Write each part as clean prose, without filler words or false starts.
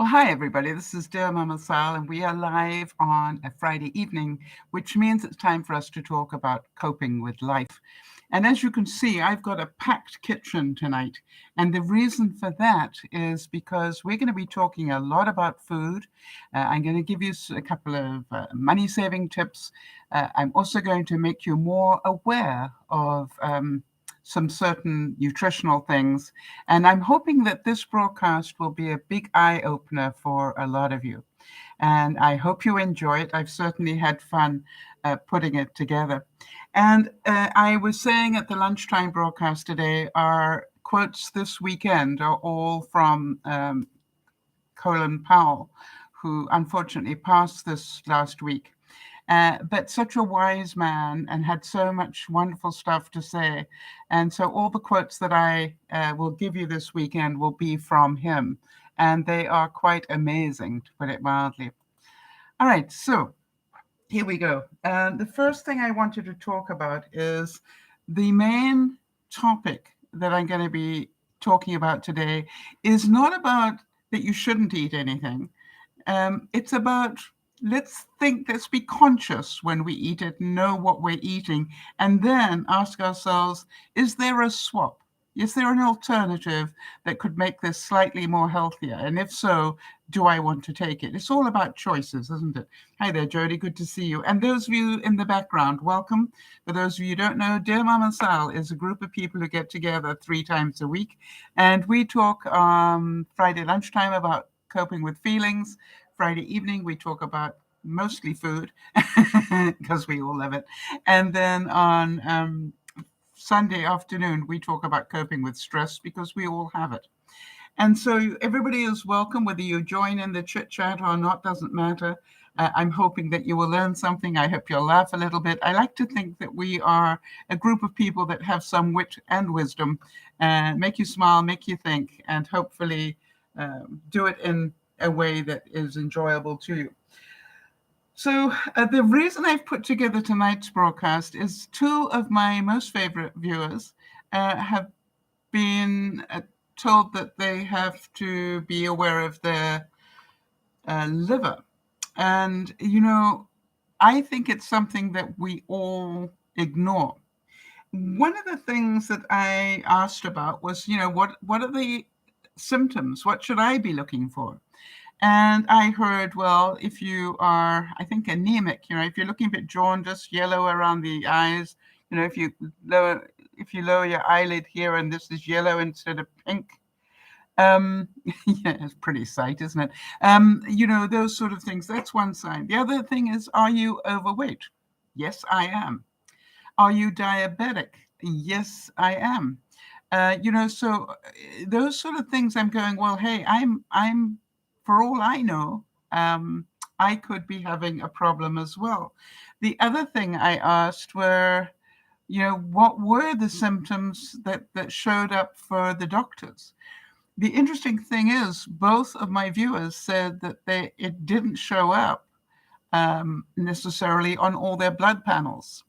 Well, hi, everybody. This is DearMamaSal, and we are live on a Friday evening, which means it's time for us to talk about coping with life. And as you can see, I've got a packed kitchen tonight. And the reason for that is because we're going to be talking a lot about food. I'm going to give you a couple of money-saving tips. I'm also going to make you more aware of some certain nutritional things. And I'm hoping that this broadcast will be a big eye-opener for a lot of you. And I hope you enjoy it. I've certainly had fun putting it together. And I was saying at the lunchtime broadcast today, our quotes this weekend are all from Colin Powell, who unfortunately passed this last week. But such a wise man and had so much wonderful stuff to say. And so all the quotes that I will give you this weekend will be from him. And they are quite amazing, to put it mildly. All right, so here we go. The first thing I wanted to talk about is the main topic that I'm going to be talking about today is not about that you shouldn't eat anything. It's about let's be conscious when we eat it, know what we're eating, and then ask ourselves, is there a swap? Is there an alternative that could make this slightly more healthier? And if so, do I want to take it? It's all about choices, isn't it? Hi there, Jody. Good to see you. And those of you in the background, welcome. For those of you who don't know, Dear Mama Sal is a group of people who get together 3 times a week. And we talk Friday lunchtime about coping with feelings. Friday evening, we talk about mostly food because we all love it. And then on Sunday afternoon, we talk about coping with stress because we all have it. And so everybody is welcome, whether you join in the chit chat or not, doesn't matter. I'm hoping that you will learn something. I hope you'll laugh a little bit. I like to think that we are a group of people that have some wit and wisdom, make you smile, make you think, and hopefully do it in a way that is enjoyable to you. So the reason I've put together tonight's broadcast is 2 of my most favorite viewers have been told that they have to be aware of their liver. And, I think it's something that we all ignore. One of the things that I asked about was, what are the symptoms? What should I be looking for? And I heard, well, if you are, I think, anemic, if you're looking a bit jaundiced, yellow around the eyes, if you lower your eyelid here and this is yellow instead of pink, yeah, it's a pretty sight, isn't it? Those sort of things. That's one sign. The other thing is, are you overweight? Yes, I am. Are you diabetic? Yes, I am. So those sort of things. I'm going, well, hey, I'm for all I know, I could be having a problem as well. The other thing I asked were, what were the symptoms that showed up for the doctors? The interesting thing is, both of my viewers said that it didn't show up necessarily on all their blood panels.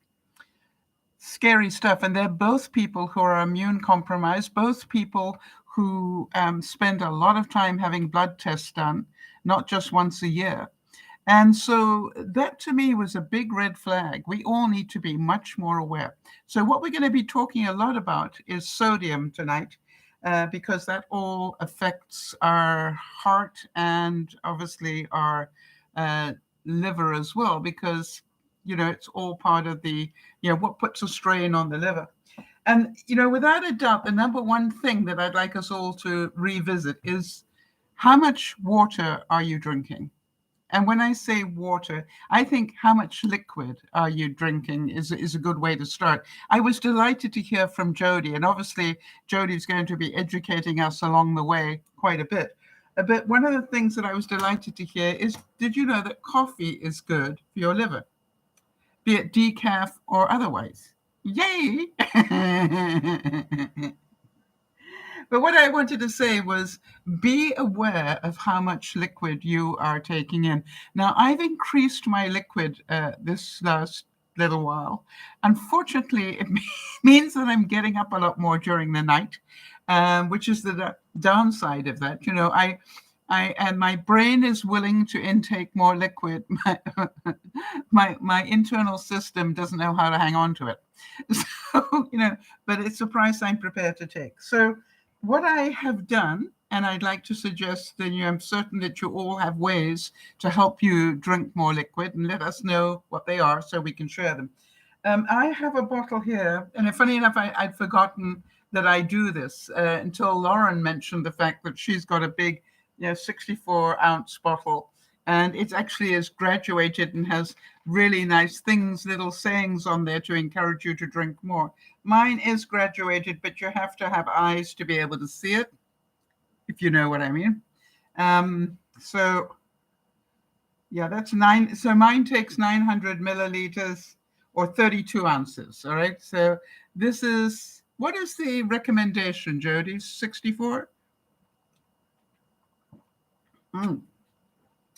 Scary stuff. And they're both people who are immune compromised, both people who spend a lot of time having blood tests done, not just once a year. And so that to me was a big red flag. We all need to be much more aware. So what we're going to be talking a lot about is sodium tonight, because that all affects our heart and obviously our liver as well, because, it's all part of the, what puts a strain on the liver. And, without a doubt, the number one thing that I'd like us all to revisit is how much water are you drinking? And when I say water, I think how much liquid are you drinking is a good way to start. I was delighted to hear from Jody, and obviously Jody's going to be educating us along the way quite a bit. But one of the things that I was delighted to hear is, did you know that coffee is good for your liver, be it decaf or otherwise? Yay! But what I wanted to say was be aware of how much liquid you are taking in. Now, I've increased my liquid this last little while. Unfortunately, it means that I'm getting up a lot more during the night, which is the downside of that. and my brain is willing to intake more liquid. My internal system doesn't know how to hang on to it. So, but it's a price I'm prepared to take. So what I have done, and I'd like to suggest that I'm certain that you all have ways to help you drink more liquid, and let us know what they are so we can share them. I have a bottle here, and funny enough, I'd forgotten that I do this until Lauren mentioned the fact that she's got a big 64-ounce bottle, and it actually is graduated and has really nice things, little sayings on there to encourage you to drink more. Mine is graduated, but you have to have eyes to be able to see it, if you know what I mean. So yeah, that's 9. So mine takes 900 milliliters or 32 ounces. All right. So this is, what is the recommendation, Jody? 64?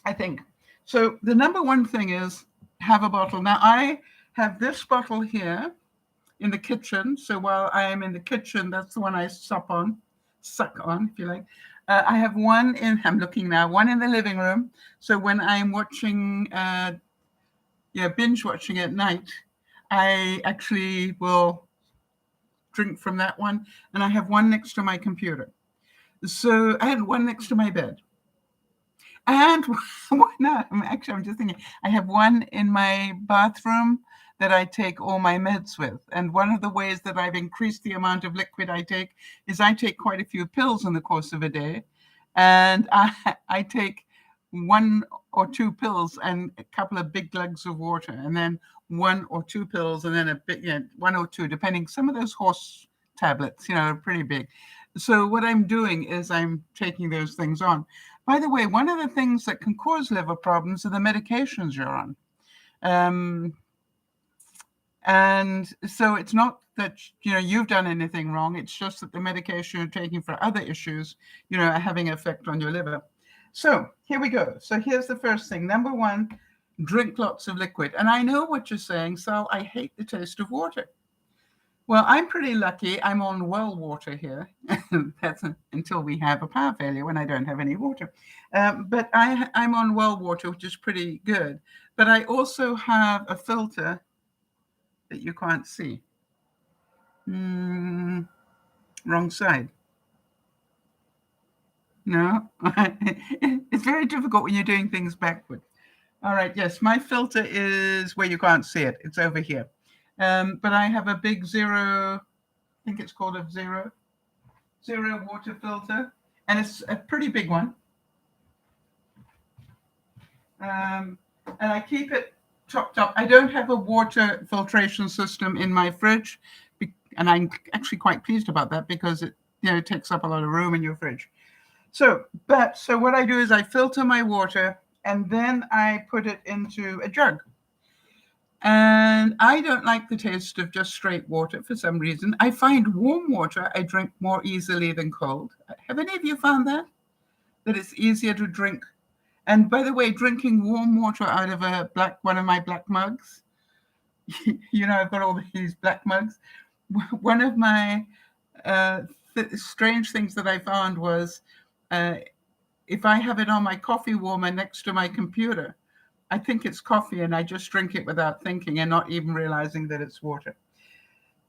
I think. So the number one thing is have a bottle. Now I have this bottle here in the kitchen. So while I am in the kitchen, that's the one I suck on, if you like. I have one I'm looking now, one in the living room. So when I'm watching, binge watching at night, I actually will drink from that one. And I have one next to my computer. So I had one next to my bed. And I'm just thinking, I have one in my bathroom that I take all my meds with. And one of the ways that I've increased the amount of liquid I take is I take quite a few pills in the course of a day. And I take 1 or 2 pills and a couple of big glugs of water, and then 1 or 2 pills, and then a bit, 1 or 2, depending. Some of those horse tablets, are pretty big. So what I'm doing is I'm taking those things on. By the way, one of the things that can cause liver problems are the medications you're on. And so it's not that, you've done anything wrong. It's just that the medication you're taking for other issues, are having an effect on your liver. So here we go. So here's the first thing. Number 1, drink lots of liquid. And I know what you're saying, Sal, I hate the taste of water. Well, I'm pretty lucky. I'm on well water here. That's until we have a power failure when I don't have any water. But I'm on well water, which is pretty good. But I also have a filter that you can't see. Wrong side. No, it's very difficult when you're doing things backward. All right, yes, my filter is where you can't see it. It's over here. But I have a big zero, I think it's called a zero water filter, and it's a pretty big one. And I keep it topped up. I don't have a water filtration system in my fridge, and I'm actually quite pleased about that because it, it takes up a lot of room in your fridge. So what I do is I filter my water, and then I put it into a jug. And I don't like the taste of just straight water for some reason. I find warm water I drink more easily than cold. Have any of you found that it's easier to drink? And by the way, drinking warm water out of one of my black mugs, I've got all these black mugs. One of my strange things that I found was if I have it on my coffee warmer next to my computer, I think it's coffee and I just drink it without thinking and not even realizing that it's water.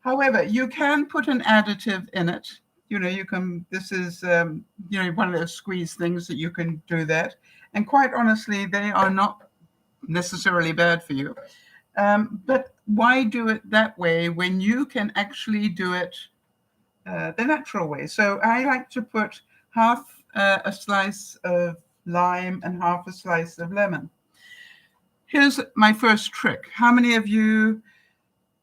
However, you can put an additive in it. You can, this is, one of those squeeze things that you can do that. And quite honestly, they are not necessarily bad for you. But why do it that way when you can actually do it the natural way? So I like to put half a slice of lime and half a slice of lemon. Here's my first trick. How many of you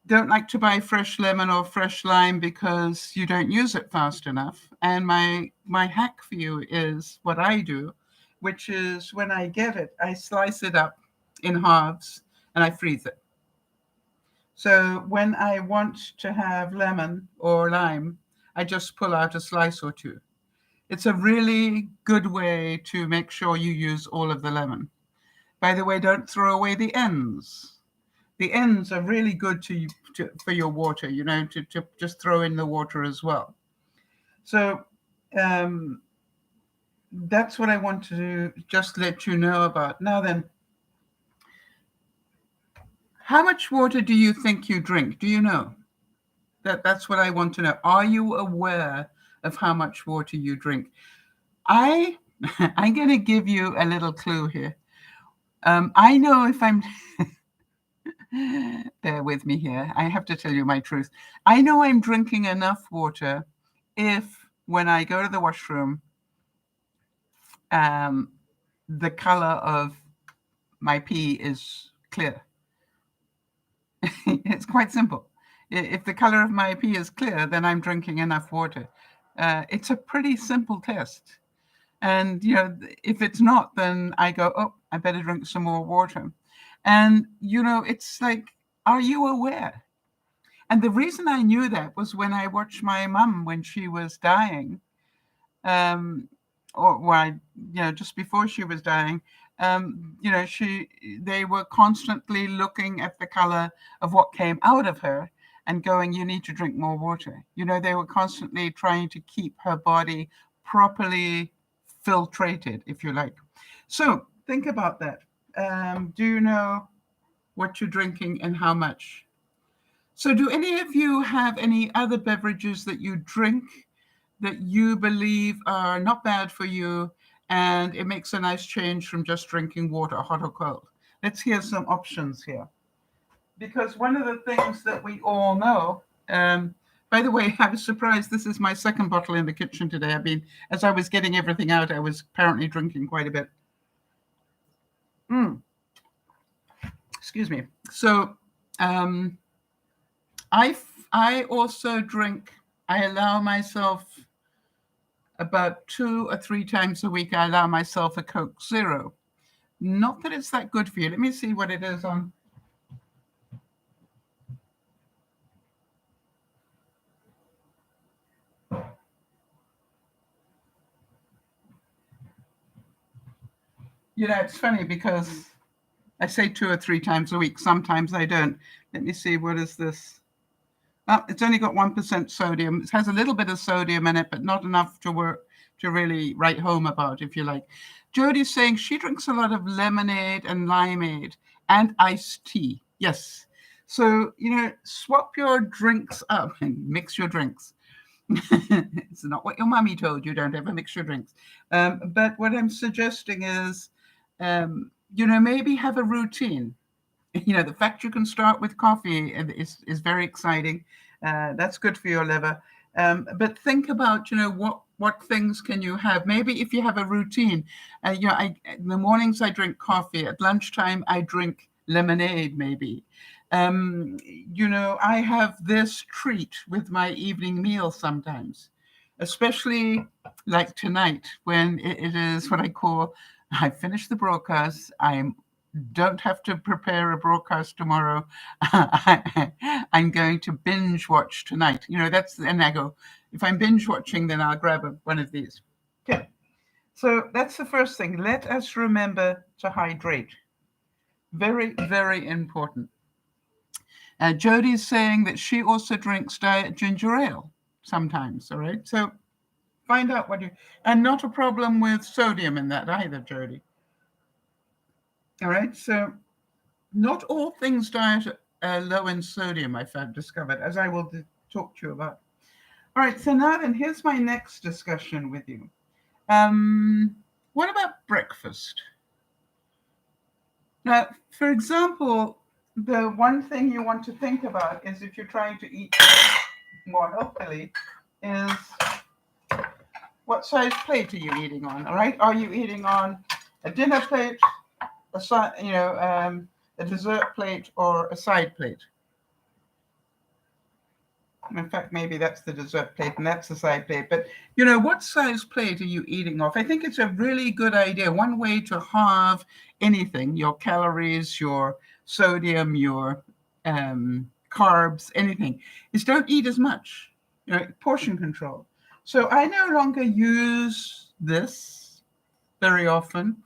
don't like to buy fresh lemon or fresh lime because you don't use it fast enough? And my hack for you is what I do, which is when I get it, I slice it up in halves and I freeze it. So when I want to have lemon or lime, I just pull out a slice or 2. It's a really good way to make sure you use all of the lemon. By the way, don't throw away the ends. The ends are really good for your water, to just throw in the water as well. So that's what I want to just let you know about. Now then, how much water do you think you drink? Do you know? That's what I want to know. Are you aware of how much water you drink? I'm going to give you a little clue here. I know if I'm, bear with me here. I have to tell you my truth. I know I'm drinking enough water if when I go to the washroom, the color of my pee is clear. It's quite simple. If the color of my pee is clear, then I'm drinking enough water. It's a pretty simple test. And, if it's not, then I go, oh, I better drink some more water. And, it's like, are you aware? And the reason I knew that was when I watched my mum when she was dying, just before she was dying, they were constantly looking at the color of what came out of her and going, you need to drink more water. They were constantly trying to keep her body properly filtrated, if you like. So think about that. Do you know what you're drinking and how much? So do any of you have any other beverages that you drink that you believe are not bad for you, and it makes a nice change from just drinking water, hot or cold? Let's hear some options here. Because one of the things that we all know, by the way, I was surprised. This is my second bottle in the kitchen today. As I was getting everything out, I was apparently drinking quite a bit. Excuse me. So I also drink, I allow myself about 2 or 3 times a week, I allow myself a Coke Zero. Not that it's that good for you. Let me see what it is on. It's funny because I say 2 or 3 times a week. Sometimes I don't. Let me see. What is this? Oh, it's only got 1% sodium. It has a little bit of sodium in it, but not enough to really write home about, if you like. Jodie's saying she drinks a lot of lemonade and limeade and iced tea. Yes. So, swap your drinks up and mix your drinks. It's not what your mommy told you. Don't ever mix your drinks. But what I'm suggesting is, maybe have a routine. The fact you can start with coffee is very exciting. That's good for your liver. But think about, what things can you have? Maybe if you have a routine, in the mornings I drink coffee. At lunchtime I drink lemonade, maybe. I have this treat with my evening meal sometimes, especially like tonight when it is what I call, I finished the broadcast. I don't have to prepare a broadcast tomorrow. I'm going to binge watch tonight. And I go, if I'm binge watching, then I'll grab one of these. Okay. So that's the first thing. Let us remember to hydrate. Very, very important. Jodie's saying that she also drinks diet ginger ale sometimes. All right. So find out and not a problem with sodium in that either, Jodie. All right. So not all things diet are low in sodium, I've discovered, as I will talk to you about. All right. So now then, here's my next discussion with you. What about breakfast? Now, for example, the one thing you want to think about is, if you're trying to eat more healthily, is what size plate are you eating on? All right, are you eating on a dinner plate, a dessert plate, or a side plate? In fact, maybe that's the dessert plate and that's the side plate. But, what size plate are you eating off? I think it's a really good idea. One way to halve anything, your calories, your sodium, your carbs, anything, is don't eat as much. Portion control. So I no longer use this very often.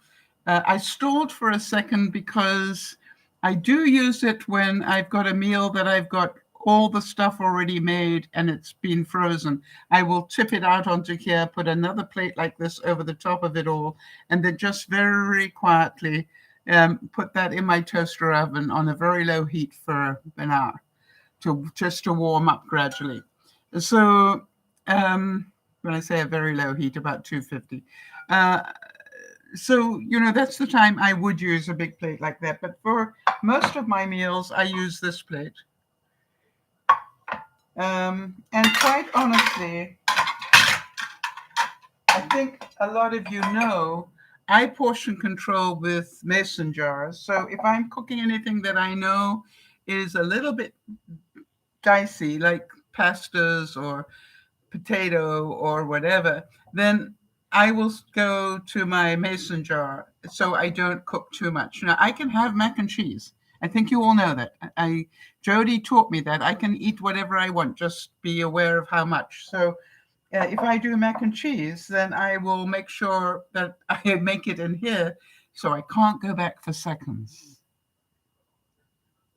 I stalled for a second because I do use it when I've got a meal that I've got all the stuff already made and it's been frozen, I will tip it out onto here, put another plate like this over the top of it all, and then just very quietly put that in my toaster oven on a very low heat for an hour just to warm up gradually. So when I say a very low heat, about 250. So, that's the time I would use a big plate like that. But for most of my meals, I use this plate. And quite honestly, I think a lot of you know I portion control with mason jars. So if I'm cooking anything that I know is a little bit dicey, like pastas or potato or whatever, then I will go to my mason jar so I don't cook too much. Now, I can have mac and cheese. I think you all know that. Jody taught me that. I can eat whatever I want, just be aware of how much. So if I do mac and cheese, then I will make sure that I make it in here so I can't go back for seconds.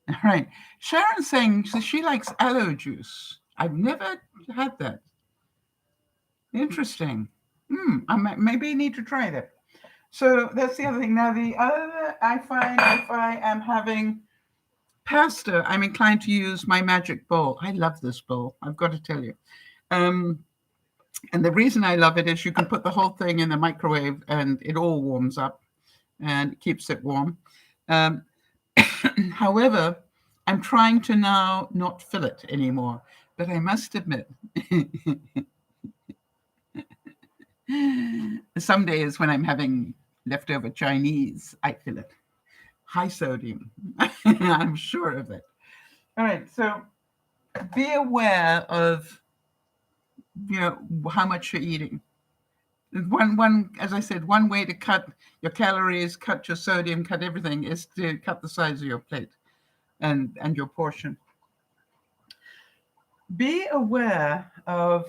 All right. Sharon's saying she likes aloe juice. I've never had that. Interesting. I maybe need to try that. So that's the other thing. Now, the other, I find if I am having pasta, I'm inclined to use my magic bowl. I love this bowl, I've got to tell you. And the reason I love it is you can put the whole thing in the microwave and it all warms up and keeps it warm. However, I'm trying to now not fill it anymore. But I must admit, some days when I'm having leftover Chinese, I fill it. High sodium. I'm sure of it. All right, so be aware of how much you're eating. One, as I said, one way to cut your calories, cut your sodium, cut everything is to cut the size of your plate and your portion. Be aware of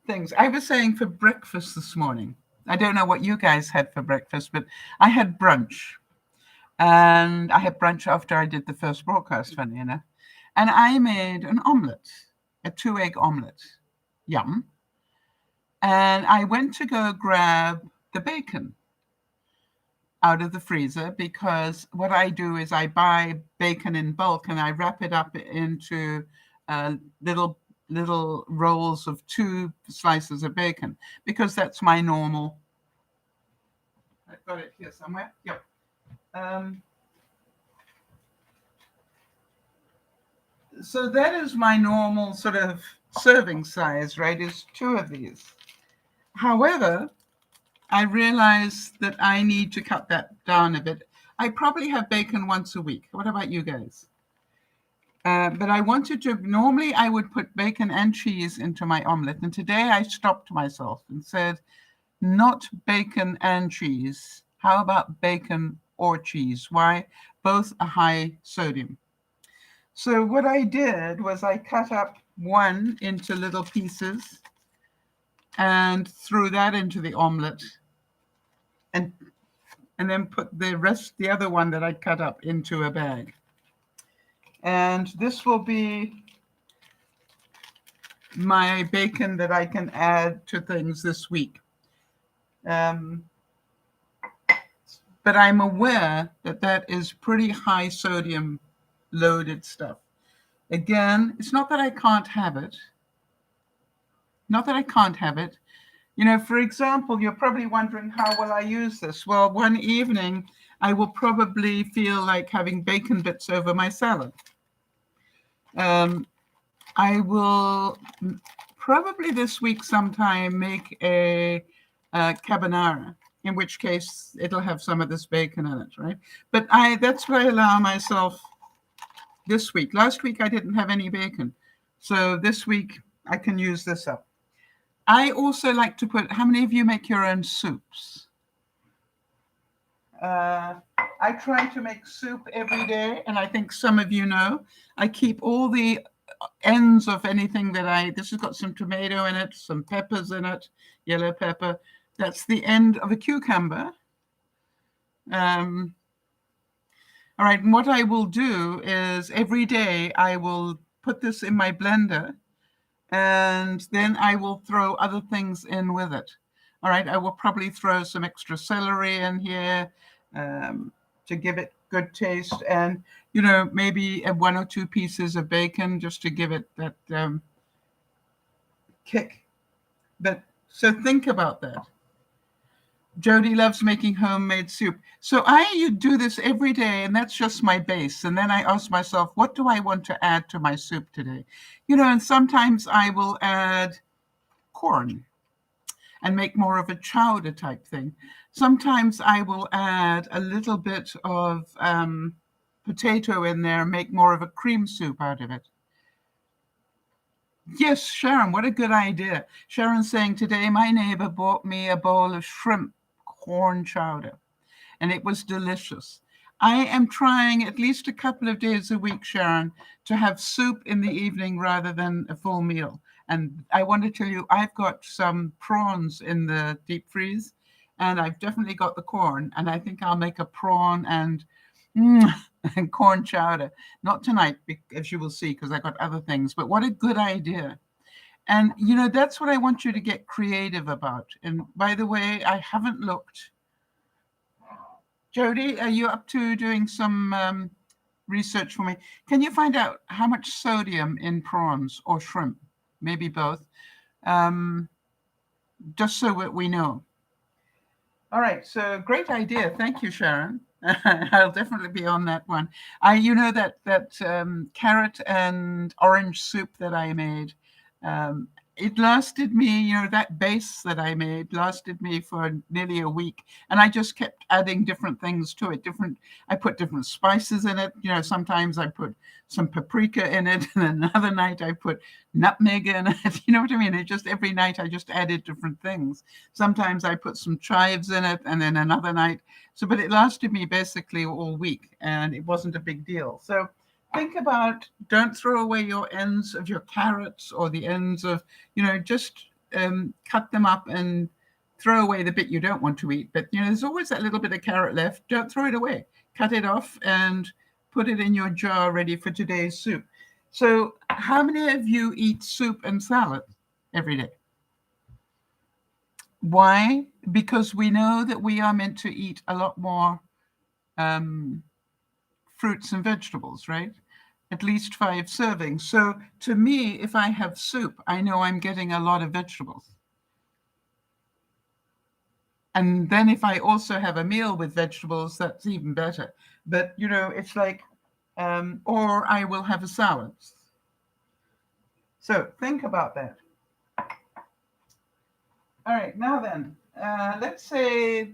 things. I was saying for breakfast this morning, I don't know what you guys had for breakfast, but I had brunch. And I had brunch after I did the first broadcast, funny enough. And I made an omelette, a 2-egg omelette. Yum. And I went to go grab the bacon out of the freezer because what I do is I buy bacon in bulk and I wrap it up into little rolls of 2 slices of bacon because that's my normal. I've got it here somewhere. Yep. So that is my normal sort of serving size, right? Is 2 of these. However, I realize that I need to cut that down a bit. I probably have bacon once a week. What about you guys? But I wanted to, normally I would put bacon and cheese into my omelet. And today I stopped myself and said, not bacon and cheese. How about bacon or cheese? Why? Both are high sodium. So what I did was I cut up one into little pieces and threw that into the omelet and then put the other one that I cut up into a bag. And this will be my bacon that I can add to things this week. But I'm aware that that is pretty high sodium loaded stuff. Again, it's not that I can't have it. Not that I can't have it. For example, you're probably wondering, how will I use this? Well, one evening, I will probably feel like having bacon bits over my salad. I will probably this week sometime make a carbonara, in which case it'll have some of this bacon in it, right? But that's what I allow myself this week. Last week, I didn't have any bacon. So this week, I can use this up. I also like to put, how many of you make your own soups? I try to make soup every day, and I think some of you know. I keep all the ends of anything this has got some tomato in it, some peppers in it, yellow pepper. That's the end of a cucumber. All right, and what I will do is every day I will put this in my blender, and then I will throw other things in with it. All right, I will probably throw some extra celery in here to give it good taste, and maybe one or two pieces of bacon just to give it that kick. But so think about that. Jody loves making homemade soup. So I do this every day, and that's just my base. And then I ask myself, what do I want to add to my soup today? And sometimes I will add corn and make more of a chowder type thing. Sometimes I will add a little bit of potato in there, make more of a cream soup out of it. Yes, Sharon, what a good idea. Sharon's saying, today my neighbor bought me a bowl of shrimp corn chowder, and it was delicious. I am trying at least a couple of days a week, Sharon, to have soup in the evening rather than a full meal. And I want to tell you, I've got some prawns in the deep freeze, and I've definitely got the corn, and I think I'll make a prawn and corn chowder. Not tonight, as you will see, because I got other things, but what a good idea. And, that's what I want you to get creative about. And by the way, I haven't looked. Jody, are you up to doing some research for me? Can you find out how much sodium in prawns or shrimp? Maybe both. Just so that we know. All right, so great idea. Thank you, Sharon. I'll definitely be on that one. That carrot and orange soup that I made, it lasted me, that base that I made lasted me for nearly a week. And I just kept adding different things to it. I put different spices in it. Sometimes I put some paprika in it, and another night I put nutmeg in it. You know what I mean? Every night I just added different things. Sometimes I put some chives in it, and then another night. But it lasted me basically all week, and it wasn't a big deal. So think about, don't throw away your ends of your carrots or the ends of, just cut them up and throw away the bit you don't want to eat. But, there's always that little bit of carrot left. Don't throw it away. Cut it off and put it in your jar ready for today's soup. So how many of you eat soup and salad every day? Why? Because we know that we are meant to eat a lot more fruits and vegetables, right? At least 5 servings. So to me, if I have soup, I know I'm getting a lot of vegetables. And then if I also have a meal with vegetables, that's even better. But, it's like, or I will have a salad. So think about that. All right, now then, let's say,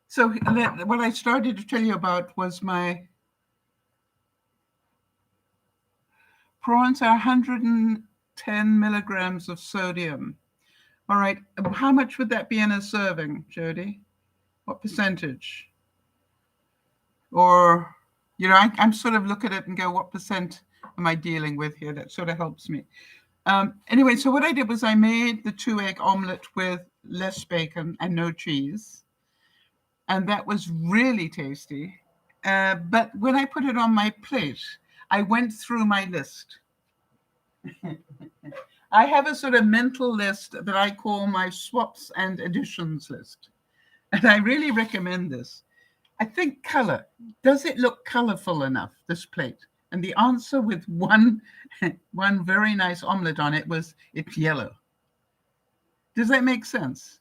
so what I started to tell you about was my prawns are 110 milligrams of sodium. All right, how much would that be in a serving, Jody? What percentage? Or, I'm sort of look at it and go, what percent am I dealing with here? That sort of helps me. Anyway, so what I did was I made the 2-egg omelet with less bacon and no cheese. And that was really tasty. But when I put it on my plate, I went through my list. I have a sort of mental list that I call my swaps and additions list. And I really recommend this. I think color. Does it look colorful enough, this plate? And the answer with one very nice omelet on it was, it's yellow. Does that make sense?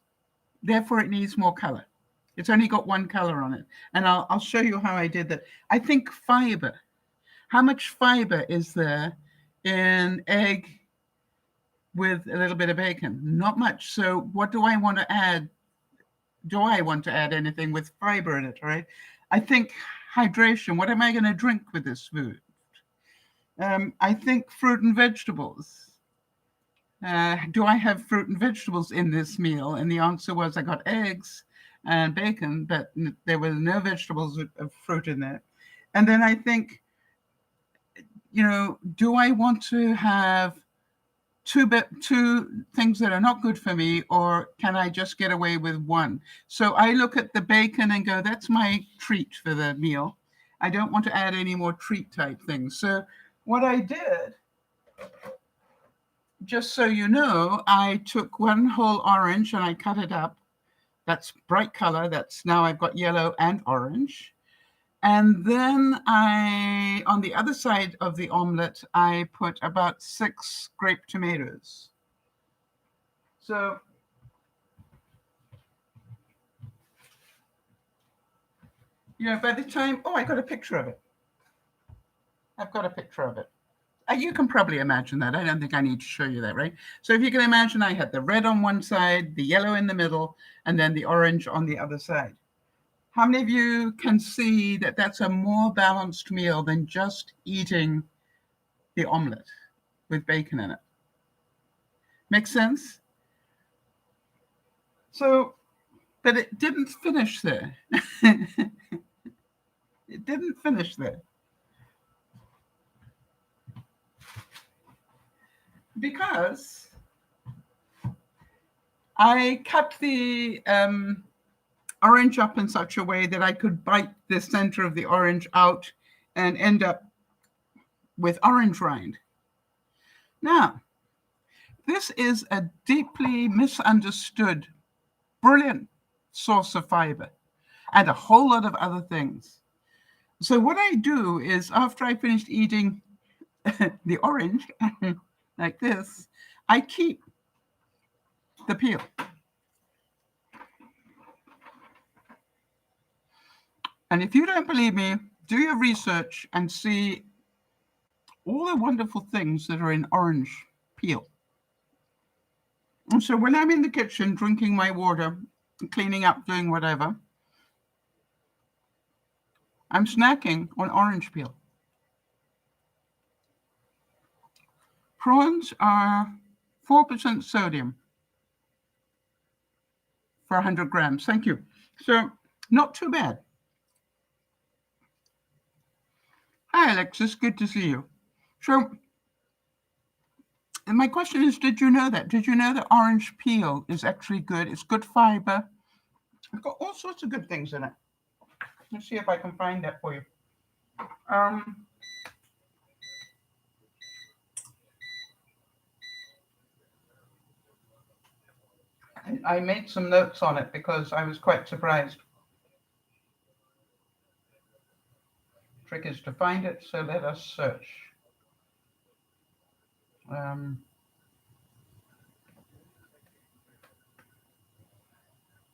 Therefore, it needs more color. It's only got one color on it. And I'll show you how I did that. I think fiber. How much fiber is there in egg with a little bit of bacon? Not much. So what do I want to add? Do I want to add anything with fiber in it, right? I think hydration. What am I going to drink with this food? I think fruit and vegetables. Do I have fruit and vegetables in this meal? And the answer was I got eggs and bacon, but there were no vegetables of fruit in there. And then I think, do I want to have two things that are not good for me, or can I just get away with one? So I look at the bacon and go, that's my treat for the meal. I don't want to add any more treat type things. So what I did, just so you know, I took one whole orange and I cut it up. That's bright color. That's now I've got yellow and orange. And then on the other side of the omelet, I put about 6 grape tomatoes. So by the time, I got a picture of it. I've got a picture of it. You can probably imagine that. I don't think I need to show you that, right? So if you can imagine, I had the red on one side, the yellow in the middle, and then the orange on the other side. How many of you can see that that's a more balanced meal than just eating the omelet with bacon in it? Make sense? So, but it didn't finish there. It didn't finish there. Because I cut the orange up in such a way that I could bite the center of the orange out and end up with orange rind. Now, this is a deeply misunderstood, brilliant source of fiber and a whole lot of other things. So what I do is, after I finished eating the orange, like this, I keep the peel. And if you don't believe me, do your research and see all the wonderful things that are in orange peel. And so when I'm in the kitchen drinking my water, cleaning up, doing whatever, I'm snacking on orange peel. Prawns are 4% sodium for 100 grams. Thank you. So not too bad. Hi, Alexis. Good to see you. So my question is, did you know that? Did you know that orange peel is actually good? It's good fiber. It's got all sorts of good things in it. Let's see if I can find that for you. I made some notes on it because I was quite surprised. Trick is to find it, so let us search.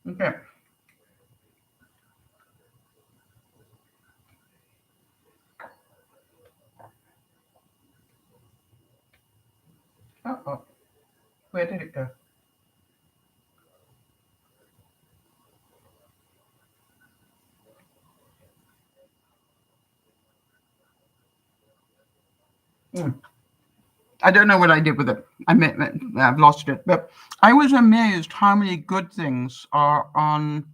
Okay. Uh-oh. Where did it go? I don't know what I did with it. I've lost it. But I was amazed how many good things are on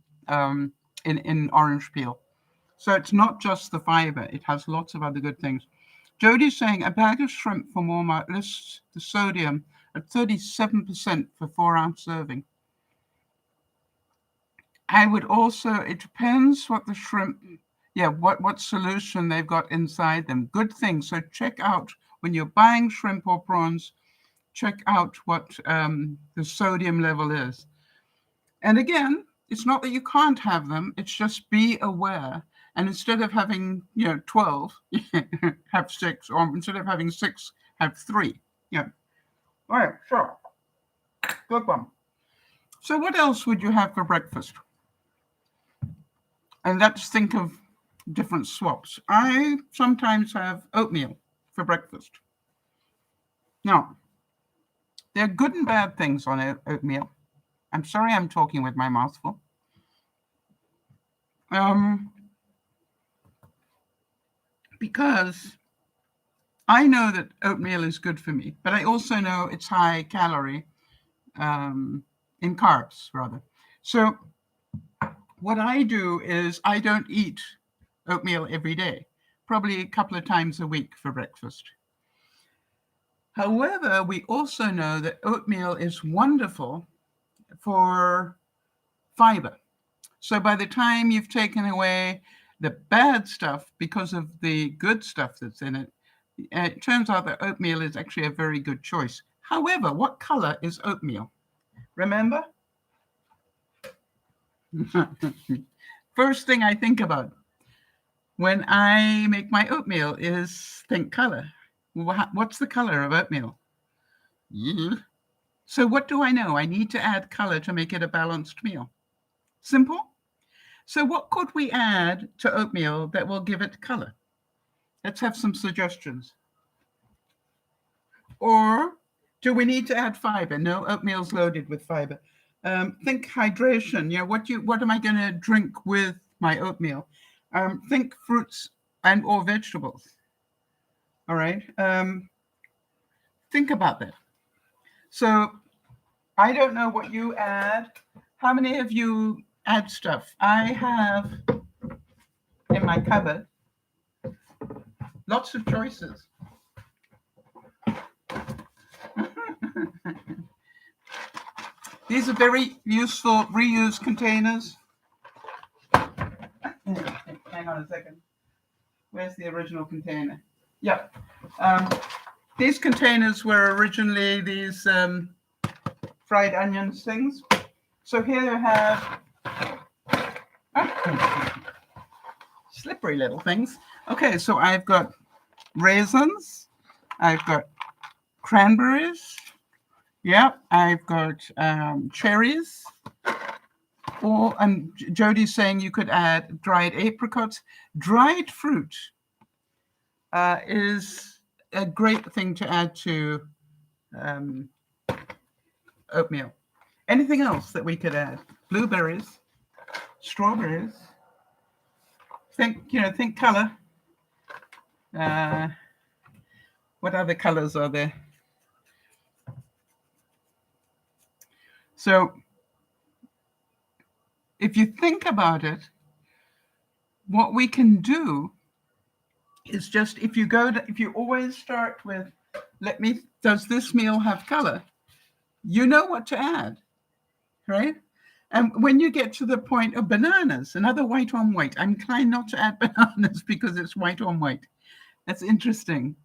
in orange peel. So it's not just the fiber. It has lots of other good things. Jodie's saying a bag of shrimp for Walmart lists the sodium at 37% for 4-ounce serving. I would also, it depends what the shrimp, what solution they've got inside them. Good things. So check out, when you're buying shrimp or prawns, check out what the sodium level is. And again, it's not that you can't have them. It's just be aware. And instead of having 12, have 6, or instead of having 6, have 3. Yeah. All right, sure. Good one. So what else would you have for breakfast? And let's think of different swaps. I sometimes have oatmeal for breakfast. Now, there are good and bad things on oatmeal. I'm sorry I'm talking with my mouth full. Because I know that oatmeal is good for me, but I also know it's high calorie in carbs, rather. So what I do is I don't eat oatmeal every day, probably a couple of times a week for breakfast. However, we also know that oatmeal is wonderful for fiber. So by the time you've taken away The bad stuff, because of the good stuff that's in it, it turns out that oatmeal is actually a very good choice. However, what color is oatmeal? Remember? First thing I think about when I make my oatmeal is think color. What's the color of oatmeal? Yeah. So what do I know? I need to add color to make it a balanced meal. Simple. So what could we add to oatmeal that will give it color? Let's have some suggestions. Or do we need to add fiber? No, oatmeal's loaded with fiber. Think hydration. What am I going to drink with my oatmeal? Think fruits and or vegetables. All right. Think about that. So I don't know what you add. How many of you add stuff? I have in my cupboard lots of choices. These are very useful reuse containers. Hang on a second. Where's the original container? Yeah. These containers were originally these fried onions things. So here you have slippery little things. Okay, so I've got raisins. I've got cranberries. Yeah, I've got cherries. And Jody's saying you could add dried apricots. Dried fruit is a great thing to add to oatmeal. Anything else that we could add? Blueberries, strawberries. Think color. What other colors are there? So if you think about it, what we can do is just if you always start with, does this meal have color? You know what to add, right? And when you get to the point of bananas, another white on white, I'm inclined not to add bananas because it's white on white. That's interesting.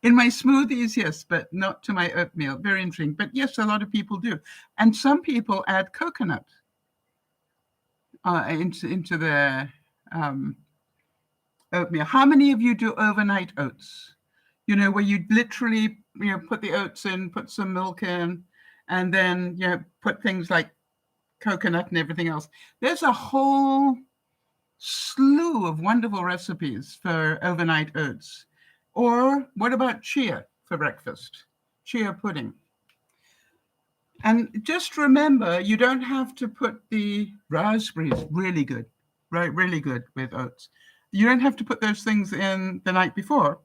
In my smoothies, yes, but not to my oatmeal. Very interesting. But yes, a lot of people do. And some people add coconut into their oatmeal. How many of you do overnight oats? Where you literally, put the oats in, put some milk in, and then, put things like coconut and everything else. There's a whole slew of wonderful recipes for overnight oats. Or what about chia for breakfast? Chia pudding. And just remember, you don't have to put the raspberries, really good, right? Really good with oats. You don't have to put those things in the night before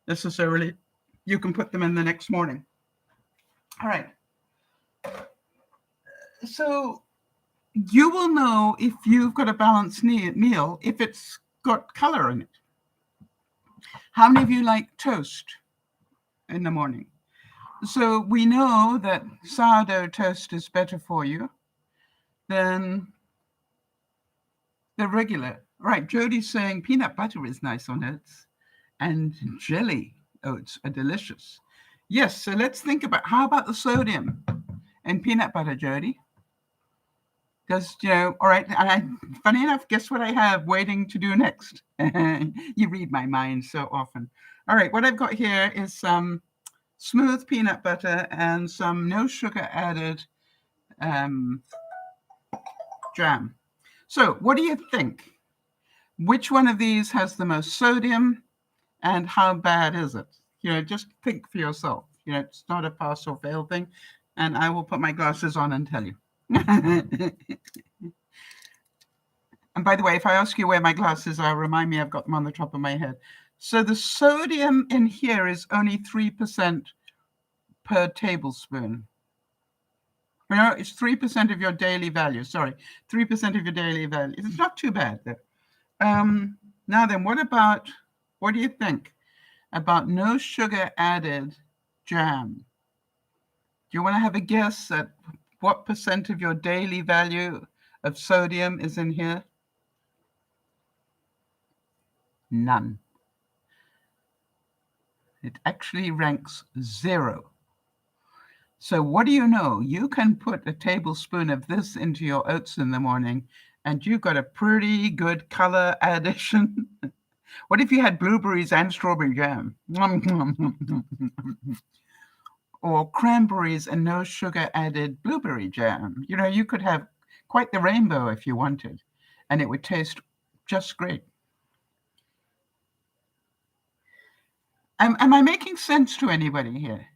necessarily. You can put them in the next morning. All right. So you will know if you've got a balanced meal if it's got color in it. How many of you like toast in the morning? So we know that sourdough toast is better for you than the regular. Right, Jody's saying peanut butter is nice on oats and jelly oats are delicious. Yes, so let's think about, how about the sodium in peanut butter, Jody? Because, all right, and funny enough, guess what I have waiting to do next? You read my mind so often. All right, what I've got here is some smooth peanut butter and some no sugar added jam. So what do you think? Which one of these has the most sodium and how bad is it? Just think for yourself. It's not a pass or fail thing. And I will put my glasses on and tell you. And by the way, if I ask you where my glasses are, remind me I've got them on the top of my head. So the sodium in here is only 3% per tablespoon. It's 3% of your daily value. Sorry, 3% of your daily value. It's not too bad. Now then, what do you think about no sugar added jam? Do you want to have a guess at what percent of your daily value of sodium is in here? None. It actually ranks 0. So what do you know? You can put a tablespoon of this into your oats in the morning, and you've got a pretty good color addition. What if you had blueberries and strawberry jam? Or cranberries and no sugar added blueberry jam? You know, you could have quite the rainbow if you wanted, and it would taste just great. Am I making sense to anybody here?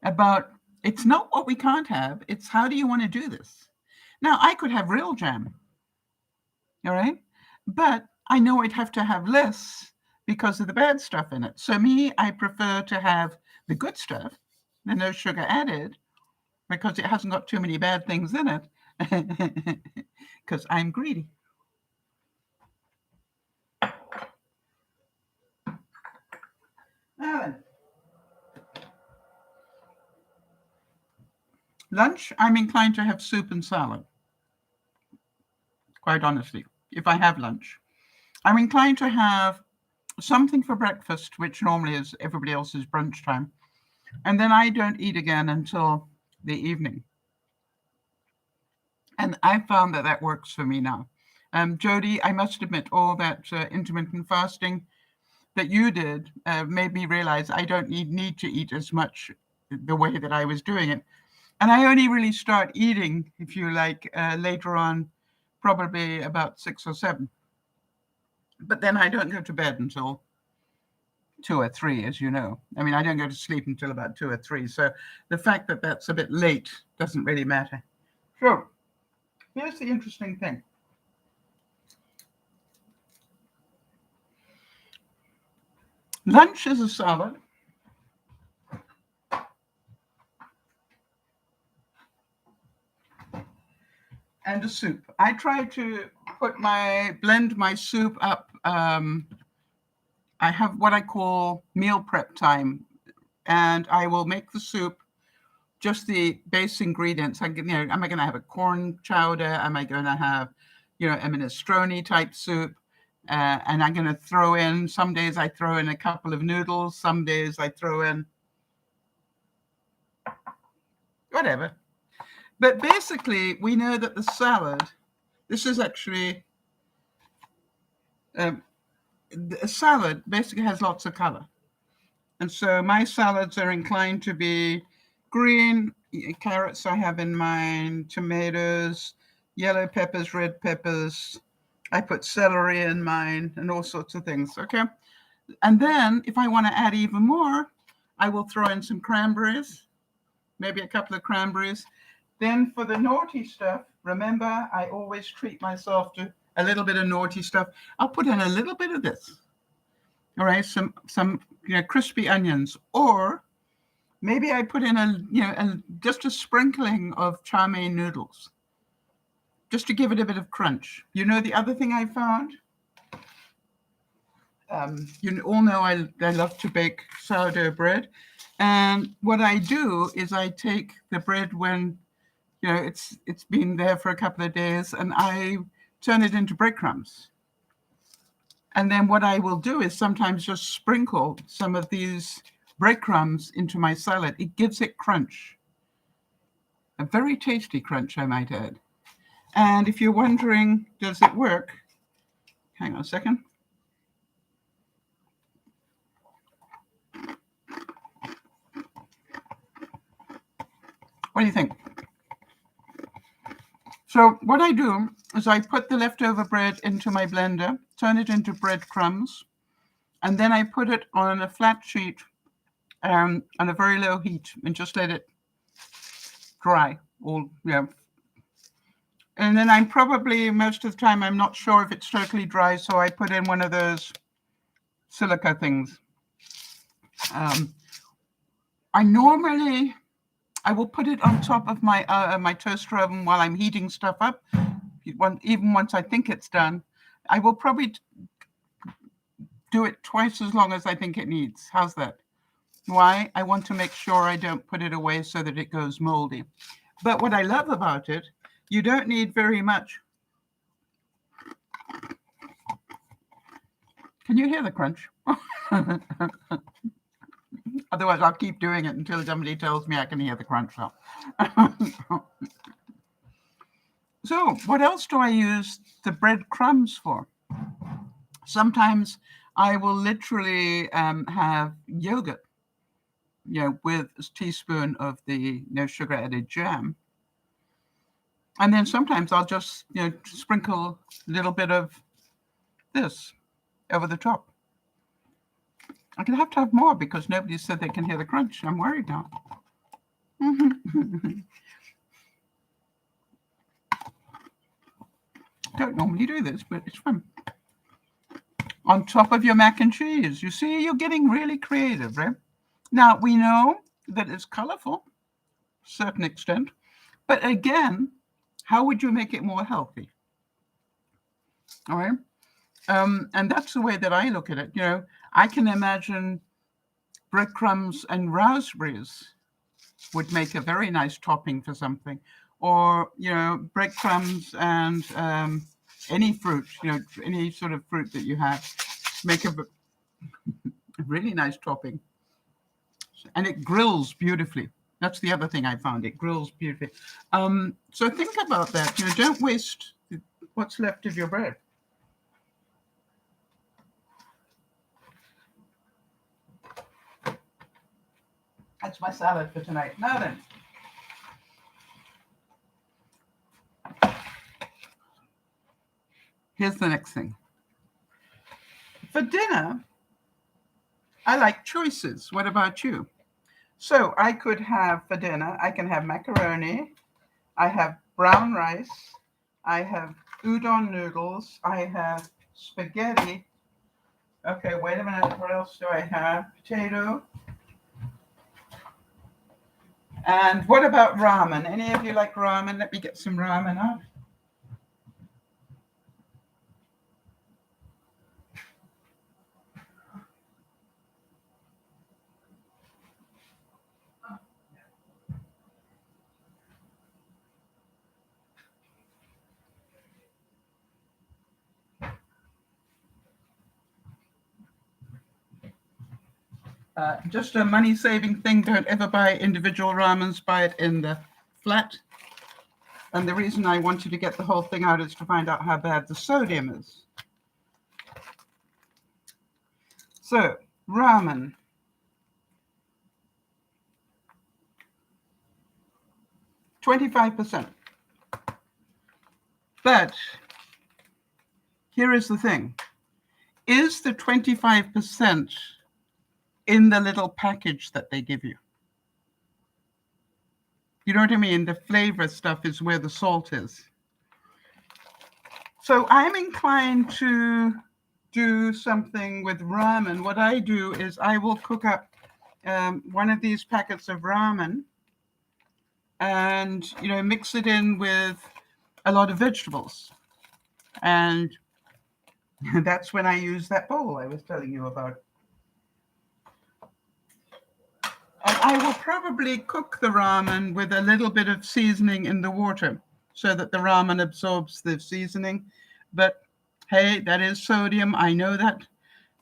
About it's not what we can't have, it's how do you want to do this? Now, I could have real jam, all right? But I know I'd have to have less because of the bad stuff in it. So me, I prefer to have the good stuff, the no sugar added, because it hasn't got too many bad things in it, because I'm greedy. Now then. Lunch, I'm inclined to have soup and salad. Quite honestly, if I have lunch. I'm inclined to have something for breakfast, which normally is everybody else's brunch time. And then I don't eat again until the evening. And I found that that works for me now. Jody, I must admit, all that intermittent fasting that you did made me realize I don't need to eat as much the way that I was doing it. And I only really start eating, if you like, later on, probably about 6 or 7. But then I don't go to bed until 2 or 3, as you know. I mean, I don't go to sleep until about 2 or 3. So the fact that that's a bit late doesn't really matter. So here's the interesting thing. Lunch is a salad. And a soup. I try to blend my soup up. I have what I call meal prep time, and I will make the soup just the base ingredients. Am I going to have a corn chowder? Am I going to have, a minestrone type soup? And I'm going to throw in, some days I throw in a couple of noodles. Some days I throw in whatever. But basically, we know that the salad, this is actually, a salad basically has lots of color. And so my salads are inclined to be green, carrots I have in mine, tomatoes, yellow peppers, red peppers. I put celery in mine and all sorts of things, okay? And then if I want to add even more, I will throw in some cranberries, maybe a couple of cranberries. Then for the naughty stuff, remember, I always treat myself to a little bit of naughty stuff. I'll put in a little bit of this. All right, some crispy onions, or maybe I put in just a sprinkling of chow mein noodles, just to give it a bit of crunch. You know, the other thing I found, you all know I love to bake sourdough bread, and what I do is I take the bread when it's been there for a couple of days, and I turn it into breadcrumbs. And then what I will do is sometimes just sprinkle some of these breadcrumbs into my salad. It gives it crunch. A very tasty crunch, I might add. And if you're wondering, does it work? Hang on a second. What do you think? So what I do is I put the leftover bread into my blender, turn it into breadcrumbs, and then I put it on a flat sheet on a very low heat and just let it dry. And then I'm probably, most of the time, I'm not sure if it's totally dry, so I put in one of those silica things. I will put it on top of my my toaster oven while I'm heating stuff up. Even once I think it's done, I will probably do it twice as long as I think it needs. How's that? Why? I want to make sure I don't put it away so that it goes moldy. But what I love about it, you don't need very much. Can you hear the crunch? Otherwise, I'll keep doing it until somebody tells me I can hear the crunch. So what else do I use the breadcrumbs for? Sometimes I will literally have yogurt, with a teaspoon of the no sugar added jam. And then sometimes I'll just, sprinkle a little bit of this over the top. I'm going to have more because nobody said they can hear the crunch. I'm worried now. Don't normally do this, but it's fun. On top of your mac and cheese. You see, you're getting really creative, right? Now, we know that it's colorful, to a certain extent. But again, how would you make it more healthy? All right. And that's the way that I look at it. I can imagine breadcrumbs and raspberries would make a very nice topping for something. Or, breadcrumbs and any fruit, any sort of fruit that you have, make a really nice topping. And it grills beautifully. That's the other thing I found. It grills beautifully. So think about that. Don't waste what's left of your bread. That's my salad for tonight. Now then. Here's the next thing. For dinner, I like choices. What about you? So I could have for dinner, I can have macaroni, I have brown rice, I have udon noodles, I have spaghetti. Okay, wait a minute. What else do I have? Potato. And what about ramen? Any of you like ramen? Let me get some ramen out. Just a money-saving thing. Don't ever buy individual ramens. Buy it in the flat. And the reason I wanted to get the whole thing out is to find out how bad the sodium is. So, ramen. %. But here is the thing. Is the 25% in the little package that they give you? You know what I mean? The flavor stuff is where the salt is. So I'm inclined to do something with ramen. What I do is I will cook up one of these packets of ramen and, mix it in with a lot of vegetables. And that's when I use that bowl I was telling you about. And I will probably cook the ramen with a little bit of seasoning in the water so that the ramen absorbs the seasoning. But hey, that is sodium. I know that,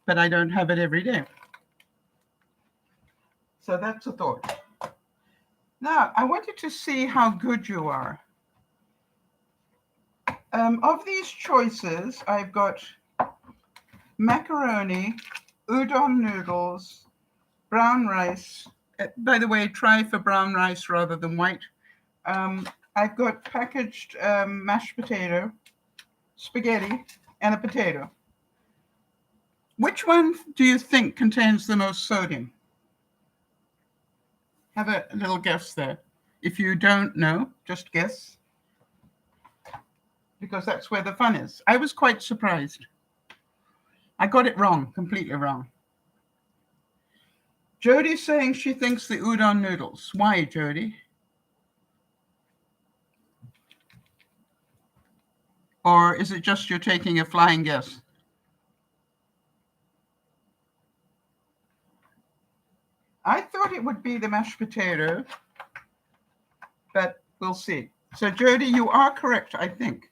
but I don't have it every day. So that's a thought. Now, I wanted to see how good you are. Of these choices, I've got macaroni, udon noodles, brown rice. By the way, try for brown rice rather than white. I've got packaged mashed potato, spaghetti, and a potato. Which one do you think contains the most sodium? Have a little guess there. If you don't know, just guess. Because that's where the fun is. I was quite surprised. I got it wrong, completely wrong. Jody's saying she thinks the udon noodles. Why, Jody? Or is it just you're taking a flying guess? I thought it would be the mashed potato, but we'll see. So, Jody, you are correct, I think.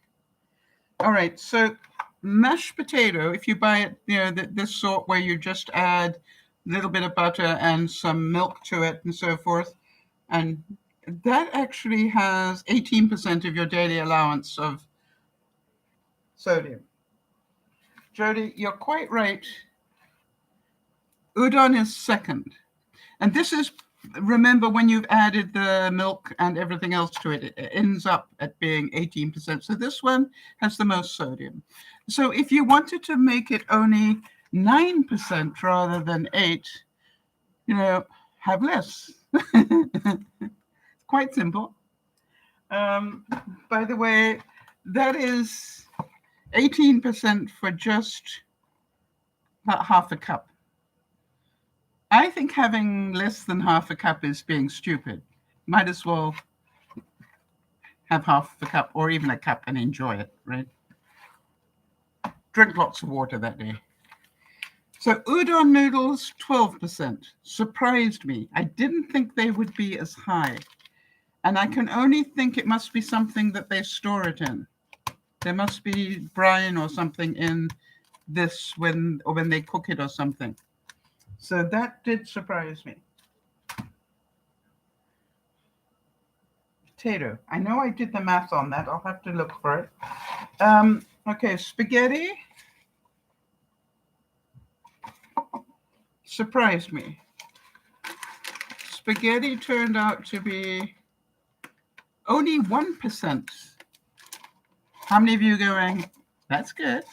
All right, so mashed potato, if you buy it, this sort where you just add a little bit of butter and some milk to it and so forth, and that actually has 18% of your daily allowance of sodium. Jody, you're quite right. Udon is second. And this is, remember, when you've added the milk and everything else to it, it ends up at being 18%. So this one has the most sodium. So if you wanted to make it only 9% rather than 8, have less. Quite simple. By the way, that is 18% for just about half a cup. I think having less than half a cup is being stupid. Might as well have half a cup or even a cup and enjoy it, right? Drink lots of water that day. So udon noodles, 12%. Surprised me. I didn't think they would be as high. And I can only think it must be something that they store it in. There must be brine or something in this when they cook it or something. So that did surprise me. Potato. I know I did the math on that. I'll have to look for it. Okay, spaghetti. Surprised me. Spaghetti turned out to be only 1%. How many of you are going, that's good?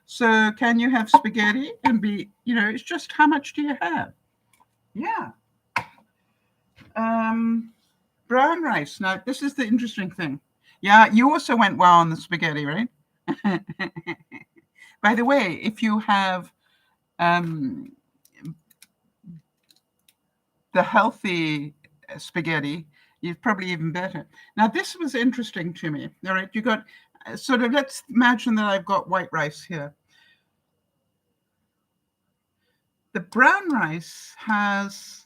So can you have spaghetti and be, it's just how much do you have? Yeah. Brown rice. Now, this is the interesting thing. Yeah, you also went wow on the spaghetti, right? By the way, if you have the healthy spaghetti, it's probably even better. Now, this was interesting to me. All right, you got sort of, let's imagine that I've got white rice here. The brown rice has,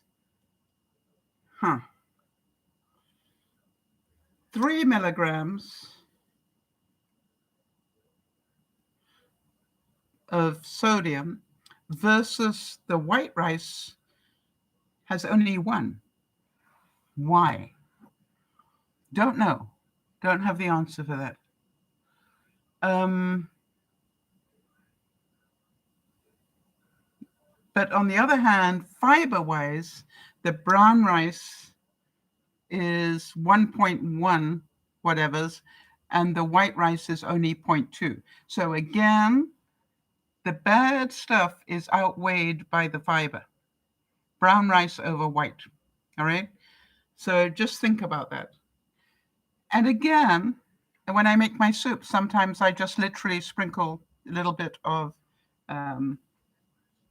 3 milligrams of sodium versus the white rice has only 1. Why? Don't know. Don't have the answer for that. But on the other hand, fiber-wise, the brown rice is 1.1 whatevers, and the white rice is only 0.2. So again, the bad stuff is outweighed by the fiber. Brown rice over white, all right? So just think about that. And again, when I make my soup, sometimes I just literally sprinkle a little bit of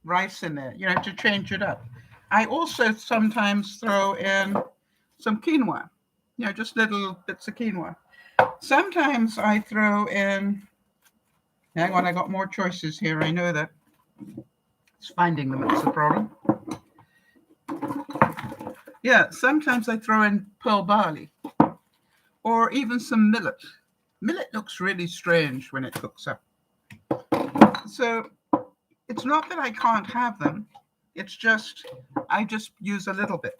rice in there, to change it up. I also sometimes throw in some quinoa, just little bits of quinoa. Sometimes I throw in, hang on, I got more choices here. I know that. It's finding them, it's the problem. Yeah, sometimes I throw in pearl barley or even some millet. Millet looks really strange when it cooks up. So it's not that I can't have them. It's just, I just use a little bit.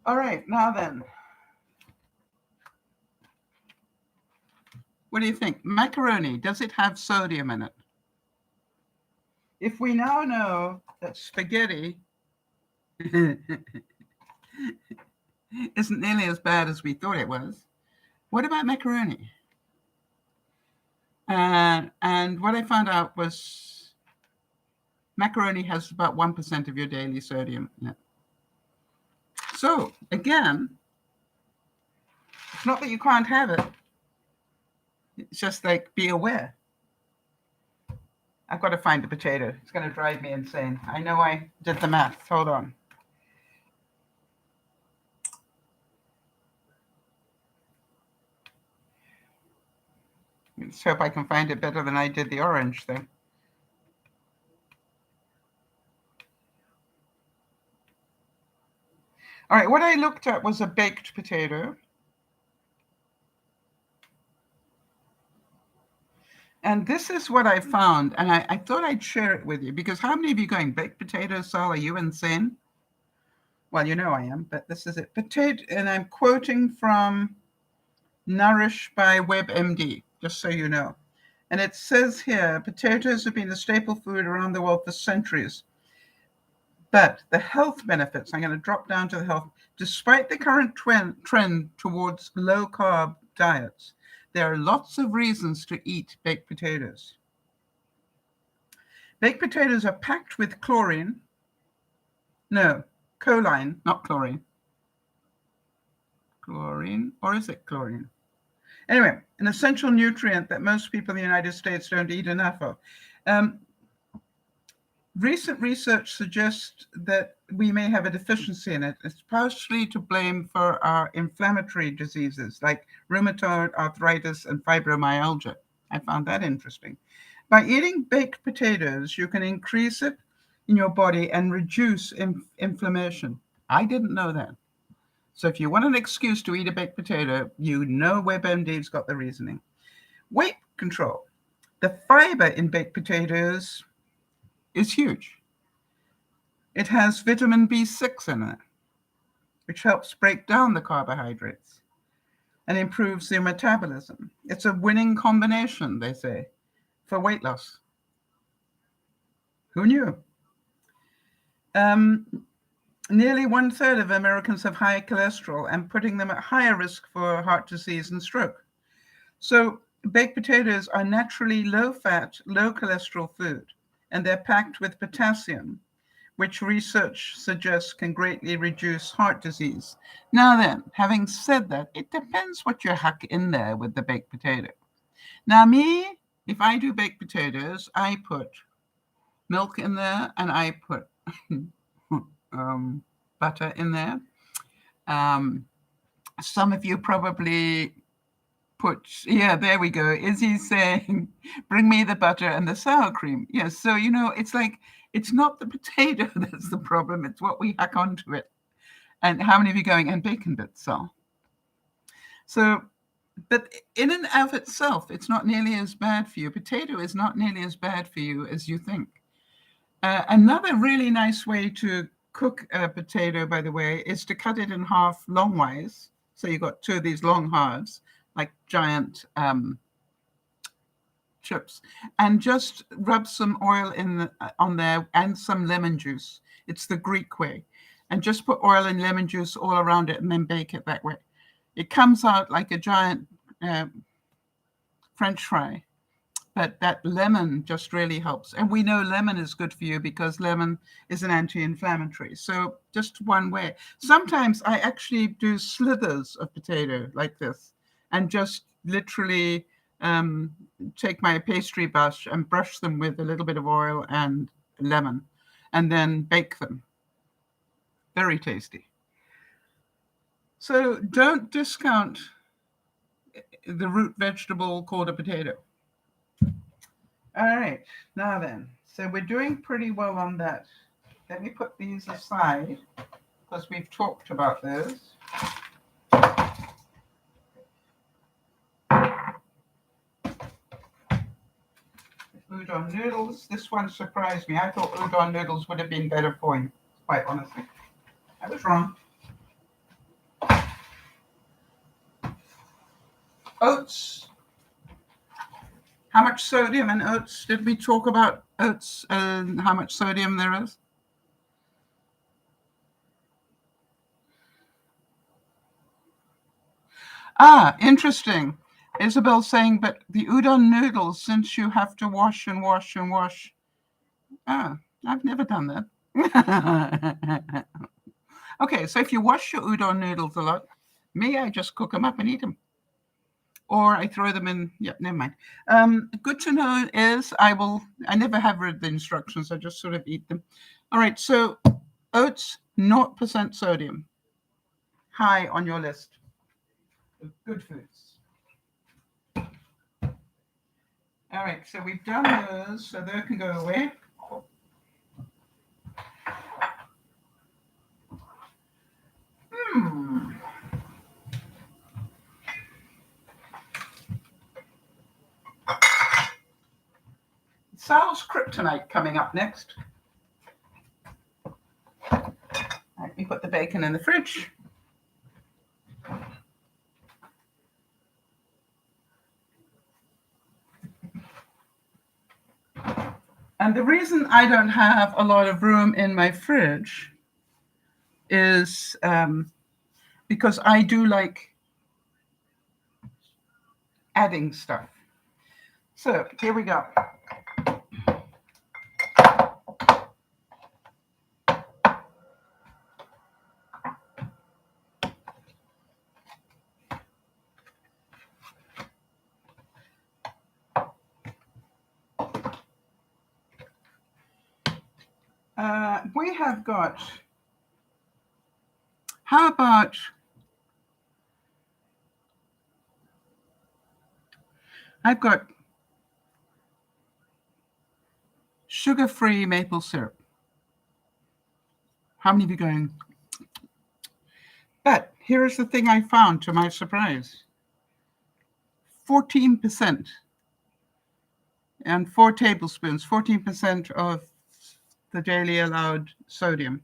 All right, now then. What do you think? Macaroni, does it have sodium in it? If we now know that spaghetti isn't nearly as bad as we thought it was, what about macaroni? And what I found out was macaroni has about 1% of your daily sodium in it. So again, it's not that you can't have it. It's just like, be aware. I've got to find the potato. It's going to drive me insane. I know I did the math. Hold on. Let's hope I can find it better than I did the orange thing. All right, what I looked at was a baked potato. And this is what I found, and I thought I'd share it with you, because how many of you going, baked potatoes, Sal, are you insane? Well, you know I am, but this is it. Potato, and I'm quoting from Nourish by WebMD, just so you know. And it says here, potatoes have been a staple food around the world for centuries. But the health benefits, I'm going to drop down to the health, despite the current trend towards low-carb diets, there are lots of reasons to eat baked potatoes. Baked potatoes are packed with choline, not chlorine. Chlorine, or is it chlorine? Anyway, an essential nutrient that most people in the United States don't eat enough of. Recent research suggests that we may have a deficiency in it. It's partially to blame for our inflammatory diseases like rheumatoid arthritis and fibromyalgia. I found that interesting. By eating baked potatoes, you can increase it in your body and reduce inflammation. I didn't know that. So if you want an excuse to eat a baked potato, you know WebMD's got the reasoning. Weight control. The fiber in baked potatoes is huge. It has vitamin B6 in it, which helps break down the carbohydrates and improves their metabolism. It's a winning combination, they say, for weight loss. Who knew? Nearly 1/3 of Americans have high cholesterol, and putting them at higher risk for heart disease and stroke. So baked potatoes are naturally low-fat, low-cholesterol food, and they're packed with potassium, which research suggests can greatly reduce heart disease. Now then, having said that, it depends what you hack in there with the baked potato. Now me, if I do baked potatoes, I put milk in there, and I put butter in there. Some of you probably put, there we go. Izzy's saying, bring me the butter and the sour cream. Yes, so, it's like, it's not the potato that's the problem. It's what we hack onto it. And how many of you going, and bacon bits, So, but in and of itself, it's not nearly as bad for you. Potato is not nearly as bad for you as you think. Another really nice way to cook a potato, by the way, is to cut it in half longwise. So you've got two of these long halves, like giant chips, and just rub some oil on there and some lemon juice. It's the Greek way. And just put oil and lemon juice all around it and then bake it that way. It comes out like a giant French fry. But that lemon just really helps. And we know lemon is good for you because lemon is an anti-inflammatory. So just one way. Sometimes I actually do slithers of potato like this and just literally take my pastry brush and brush them with a little bit of oil and lemon and then bake them. Very tasty. So don't discount the root vegetable called a potato. All right, now then, so we're doing pretty well on that. Let me put these aside because we've talked about those. Udon noodles. This one surprised me. I thought udon noodles would have been better for you, quite honestly. I was wrong. Oats. How much sodium in oats? Did we talk about oats and how much sodium there is? Interesting. Isabel's saying, but the udon noodles, since you have to wash and wash and wash. I've never done that. Okay, so if you wash your udon noodles a lot, me, I just cook them up and eat them. Or I throw them in, never mind. Good to know is I never have read the instructions, I just sort of eat them. All right, so oats, 0% sodium. High on your list of good foods. All right, so we've done those, so they can go away. Sal's kryptonite coming up next. Let me put the bacon in the fridge. And the reason I don't have a lot of room in my fridge is because I do like adding stuff. So here we go. We have got, how about, I've got sugar-free maple syrup. How many of you going? But here's the thing I found to my surprise. 14% and 4 tablespoons, 14% of the daily allowed sodium.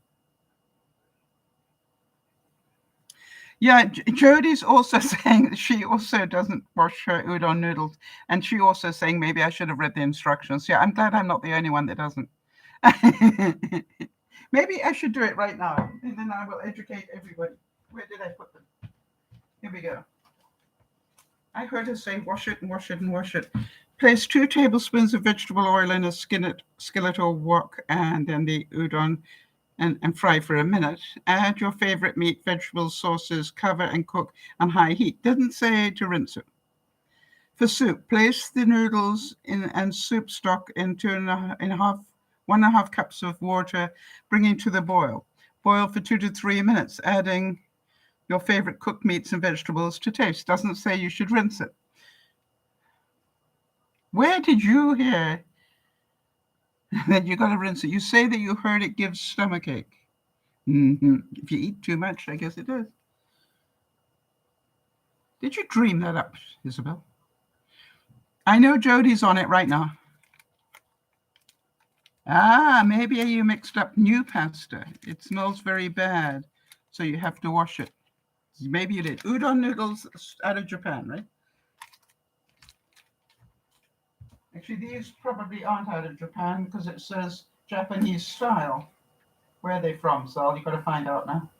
Yeah, Jodie's also saying that she also doesn't wash her udon noodles. And she also saying maybe I should have read the instructions. Yeah, I'm glad I'm not the only one that doesn't. Maybe I should do it right now. And then I will educate everybody. Where did I put them? Here we go. I heard her say wash it and wash it and wash it. Place 2 tablespoons of vegetable oil in a skillet or wok, and then the udon and fry for a minute. Add your favorite meat, vegetables, sauces, cover and cook on high heat. Doesn't say to rinse it. For soup, place the noodles in and soup stock into 1.5 cups of water, bringing to the boil. Boil for 2 to 3 minutes, adding your favorite cooked meats and vegetables to taste. Doesn't say you should rinse it. Where did you hear that you got to rinse it? You say that you heard it gives stomachache. If you eat too much, I guess it does. Did you dream that up, Isabel? I know Jodie's on it right now. Maybe you mixed up new pasta. It smells very bad, so you have to wash it. Maybe you did. Udon noodles out of Japan, right? Actually, these probably aren't out of Japan because it says Japanese style. Where are they from, Sal? You've got to find out now.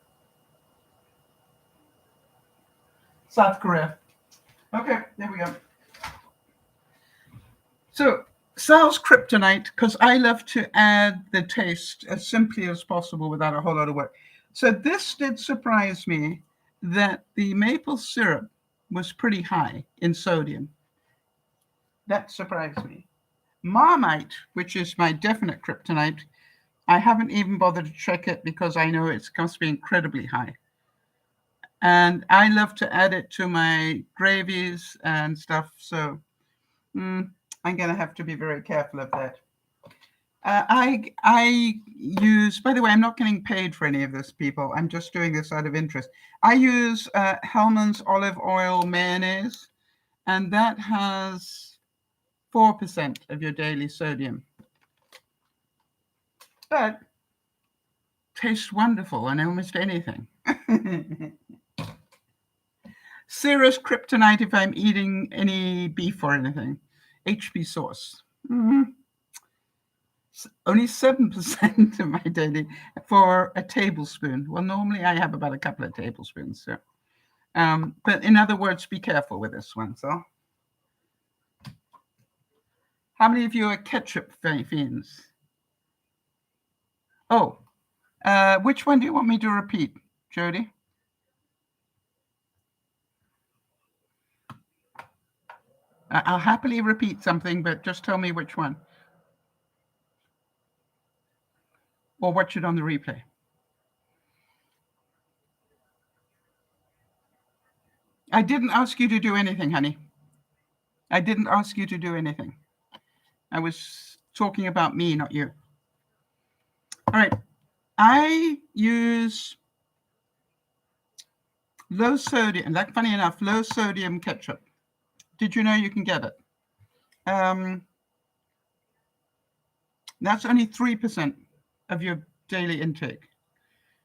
South Korea. Okay, there we go. So, Sal's kryptonite, because I love to add the taste as simply as possible without a whole lot of work. So this did surprise me that the maple syrup was pretty high in sodium. That surprised me. Marmite, which is my definite kryptonite, I haven't even bothered to check it because I know it's going to be incredibly high. And I love to add it to my gravies and stuff. So I'm going to have to be very careful of that. I use, by the way, I'm not getting paid for any of this, people. I'm just doing this out of interest. I use Hellmann's olive oil mayonnaise, and that has 4% of your daily sodium. But tastes wonderful on almost anything. Serious kryptonite if I'm eating any beef or anything. HB sauce. Only 7% of my daily for a tablespoon. Well, normally I have about a couple of tablespoons. So, but in other words, be careful with this one. So, how many of you are ketchup fiends? Oh, which one do you want me to repeat, Jodie? I'll happily repeat something, but just tell me which one. Or watch it on the replay. I didn't ask you to do anything, honey. I didn't ask you to do anything. I was talking about me, not you. All right. I use low sodium, like funny enough, low sodium ketchup. Did you know you can get it? That's only 3% of your daily intake.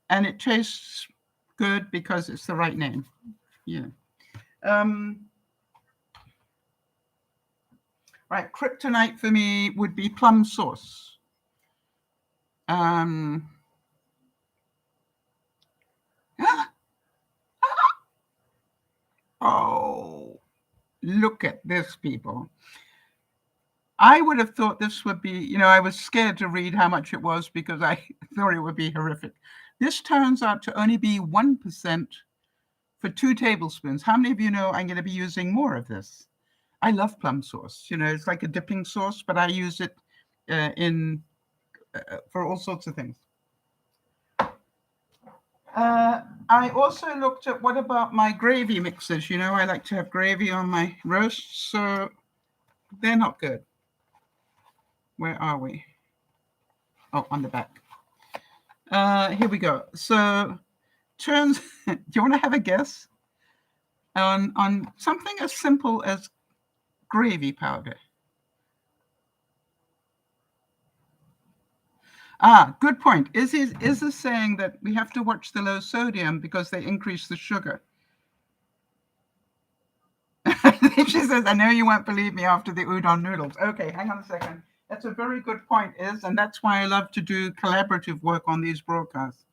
And it tastes good because it's the right name. Yeah. Right, kryptonite for me would be plum sauce. Oh, look at this, people. I would have thought this would be, I was scared to read how much it was because I thought it would be horrific. This turns out to only be 1% for 2 tablespoons. How many of you know I'm going to be using more of this? I love plum sauce. It's like a dipping sauce, but I use it for all sorts of things. I also looked at what about my gravy mixes. I like to have gravy on my roast, so they're not good. Where are we? Oh, on the back. Here we go. So do you want to have a guess on something as simple as gravy powder? Good point. Is this saying that we have to watch the low sodium because they increase the sugar? She says, I know you won't believe me after the udon noodles. Okay, hang on a second. That's a very good point, and that's why I love to do collaborative work on these broadcasts.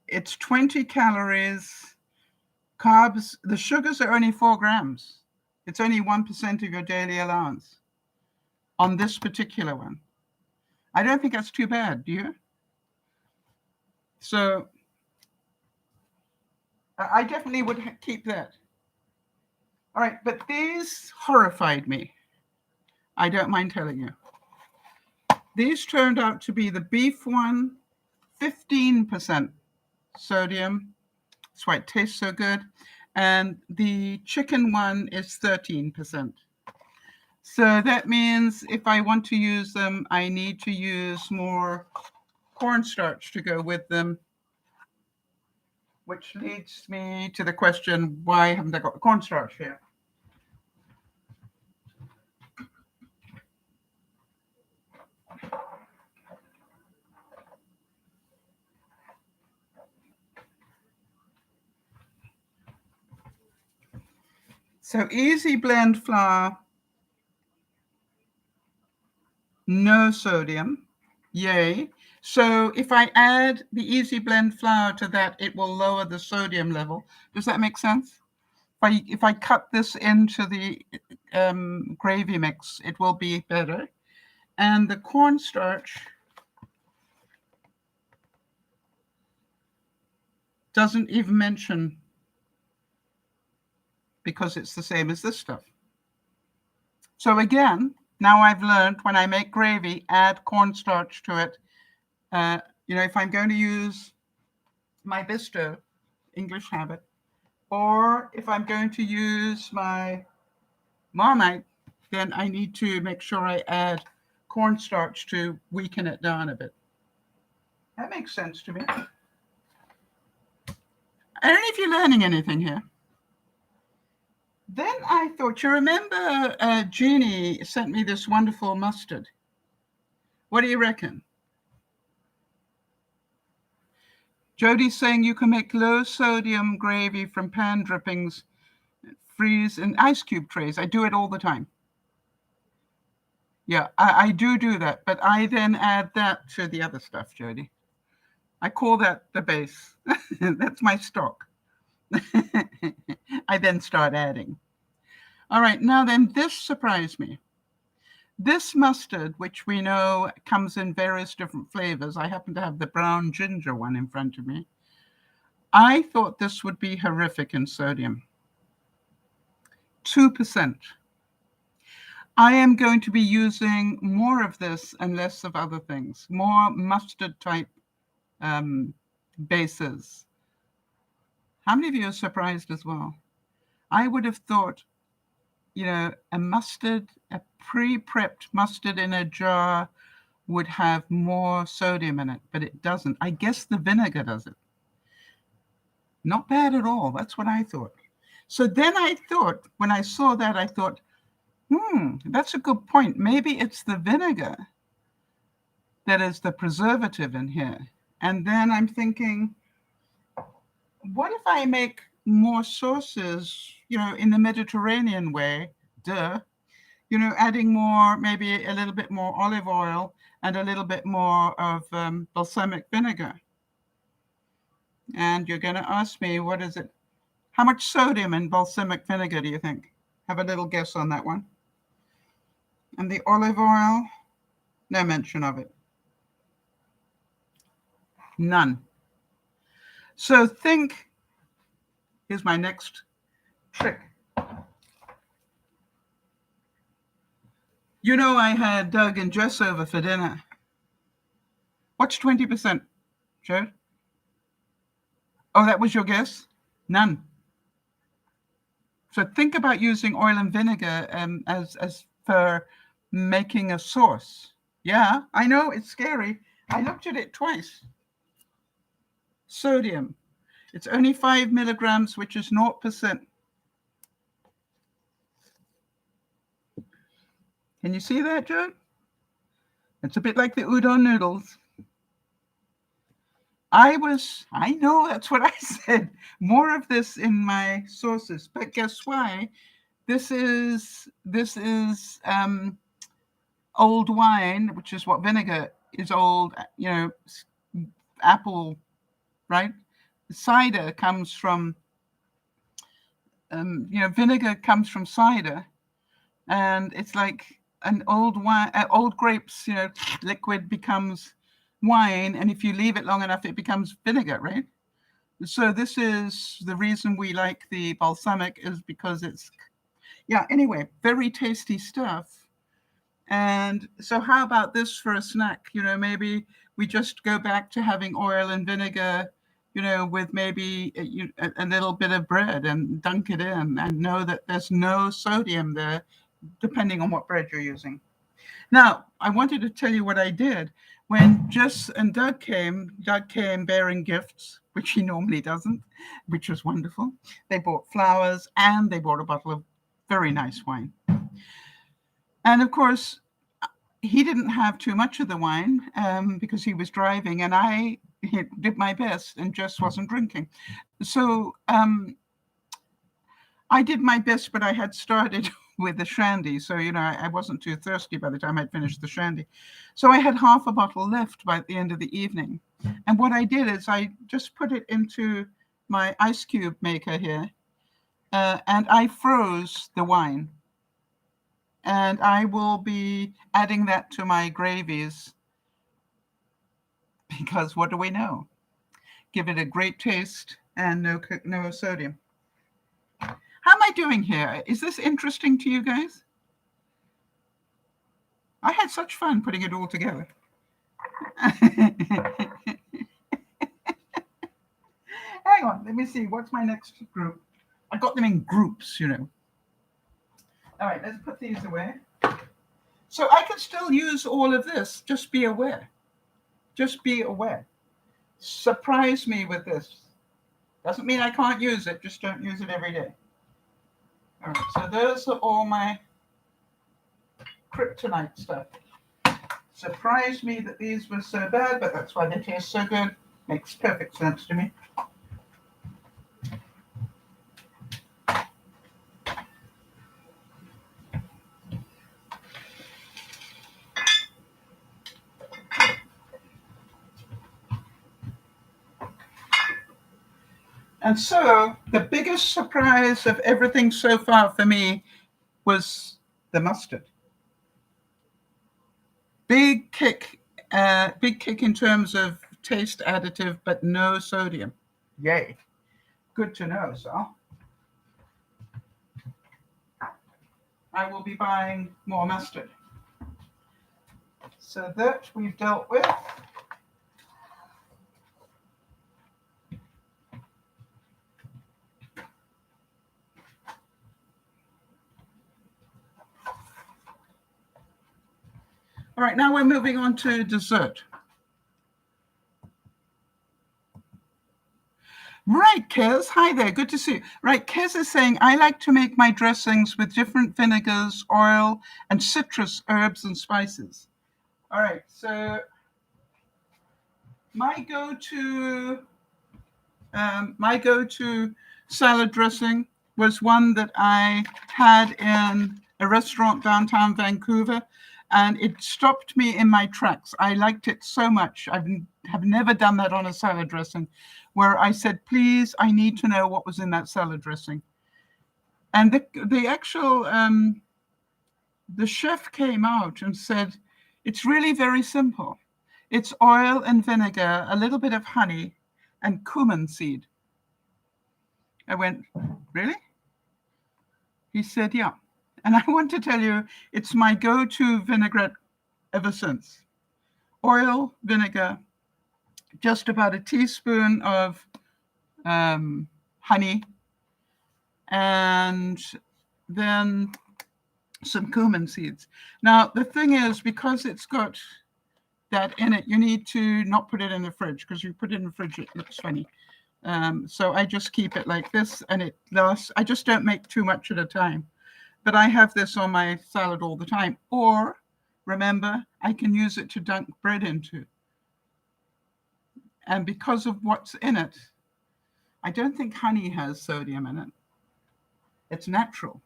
It's 20 calories. Carbs, the sugars are only 4 grams. It's only 1% of your daily allowance on this particular one. I don't think that's too bad, do you? So I definitely would keep that. All right, but these horrified me. I don't mind telling you. These turned out to be the beef one, 15% sodium. That's why it tastes so good. And the chicken one is 13%. So that means if I want to use them, I need to use more cornstarch to go with them, which leads me to the question, why haven't I got the cornstarch here? So easy blend flour, no sodium, yay. So if I add the easy blend flour to that, it will lower the sodium level. Does that make sense? If I cut this into the gravy mix, it will be better. And the cornstarch doesn't even mention, because it's the same as this stuff. So again, now I've learned when I make gravy, add cornstarch to it. If I'm going to use my Bisto, English habit, or if I'm going to use my Marmite, then I need to make sure I add cornstarch to weaken it down a bit. That makes sense to me. I don't know if you're learning anything here. Then I thought, you remember Jeannie sent me this wonderful mustard. What do you reckon? Jody's saying you can make low sodium gravy from pan drippings, freeze in ice cube trays. I do it all the time. Yeah, I do that, but I then add that to the other stuff, Jody. I call that the base. That's my stock. I then start adding. All right, now then, this surprised me. This mustard, which we know comes in various different flavors, I happen to have the brown ginger one in front of me. I thought this would be horrific in sodium. 2%. I am going to be using more of this and less of other things, more mustard type bases. How many of you are surprised as well? I would have thought, a mustard, a pre-prepped mustard in a jar would have more sodium in it, but it doesn't. I guess the vinegar does it. Not bad at all. That's what I thought. So then I thought, when I saw that, I thought, That's a good point. Maybe it's the vinegar that is the preservative in here. And then I'm thinking, what if I make more sauces, in the Mediterranean way? Duh. Adding more, maybe a little bit more olive oil and a little bit more of balsamic vinegar. And you're going to ask me, what is it? How much sodium in balsamic vinegar do you think? Have a little guess on that one. And the olive oil, no mention of it. None. So here's my next trick. I had Doug and Jess over for dinner. What's 20%, Joe? Oh, that was your guess? None. So think about using oil and vinegar as for making a sauce. Yeah, I know, it's scary. I looked at it twice. Sodium. It's only 5 milligrams, which is 0%. Can you see that, Joe? It's a bit like the udon noodles. I know, that's what I said. More of this in my sauces. But guess why? This is old wine, which is what vinegar is old, apple, right? Cider comes from, vinegar comes from cider. And it's like an old wine, old grapes, liquid becomes wine. And if you leave it long enough, it becomes vinegar, right? So this is the reason we like the balsamic, is because anyway, very tasty stuff. And so how about this for a snack? Maybe we just go back to having oil and vinegar, with maybe a little bit of bread and dunk it in and know that there's no sodium there, depending on what bread you're using. Now, I wanted to tell you what I did. When Jess and Doug came bearing gifts, which he normally doesn't, which was wonderful. They bought flowers and they bought a bottle of very nice wine. And of course, he didn't have too much of the wine because he was driving, and I did my best and just wasn't drinking. So I did my best, but I had started with the shandy. So, I wasn't too thirsty by the time I'd finished the shandy. So I had half a bottle left by the end of the evening. And what I did is I just put it into my ice cube maker here, and I froze the wine. And I will be adding that to my gravies because what do we know? Give it a great taste and no sodium. How am I doing here? Is this interesting to you guys? I had such fun putting it all together. Hang on, let me see. What's my next group? I got them in groups, All right, let's put these away. So I can still use all of this. Just be aware. Just be aware. Surprise me with this. Doesn't mean I can't use it. Just don't use it every day. All right, so those are all my kryptonite stuff. Surprised me that these were so bad, but that's why they taste so good. Makes perfect sense to me. And so the biggest surprise of everything so far for me was the mustard. Big kick in terms of taste additive, but no sodium. Yay. Good to know, Sal. I will be buying more mustard. So that we've dealt with. All right, now we're moving on to dessert. Right, Kez. Hi there. Good to see you. Right, Kez is saying, I like to make my dressings with different vinegars, oil, and citrus herbs and spices. All right, so my go-to salad dressing was one that I had in a restaurant downtown Vancouver, and it stopped me in my tracks. I liked it so much. Have never done that on a salad dressing, where I said, please, I need to know what was in that salad dressing. And the actual the chef came out and said, it's really very simple. It's oil and vinegar, a little bit of honey, and cumin seed. I went, really? He said, yeah. And I want to tell you, it's my go-to vinaigrette ever since. Oil, vinegar, just about a teaspoon of honey, and then some cumin seeds. Now, the thing is, because it's got that in it, you need to not put it in the fridge, because you put it in the fridge, it looks funny. So I just keep it like this, and it lasts. I just don't make too much at a time. But I have this on my salad all the time. Or, remember, I can use it to dunk bread into. And because of what's in it, I don't think honey has sodium in it. It's natural.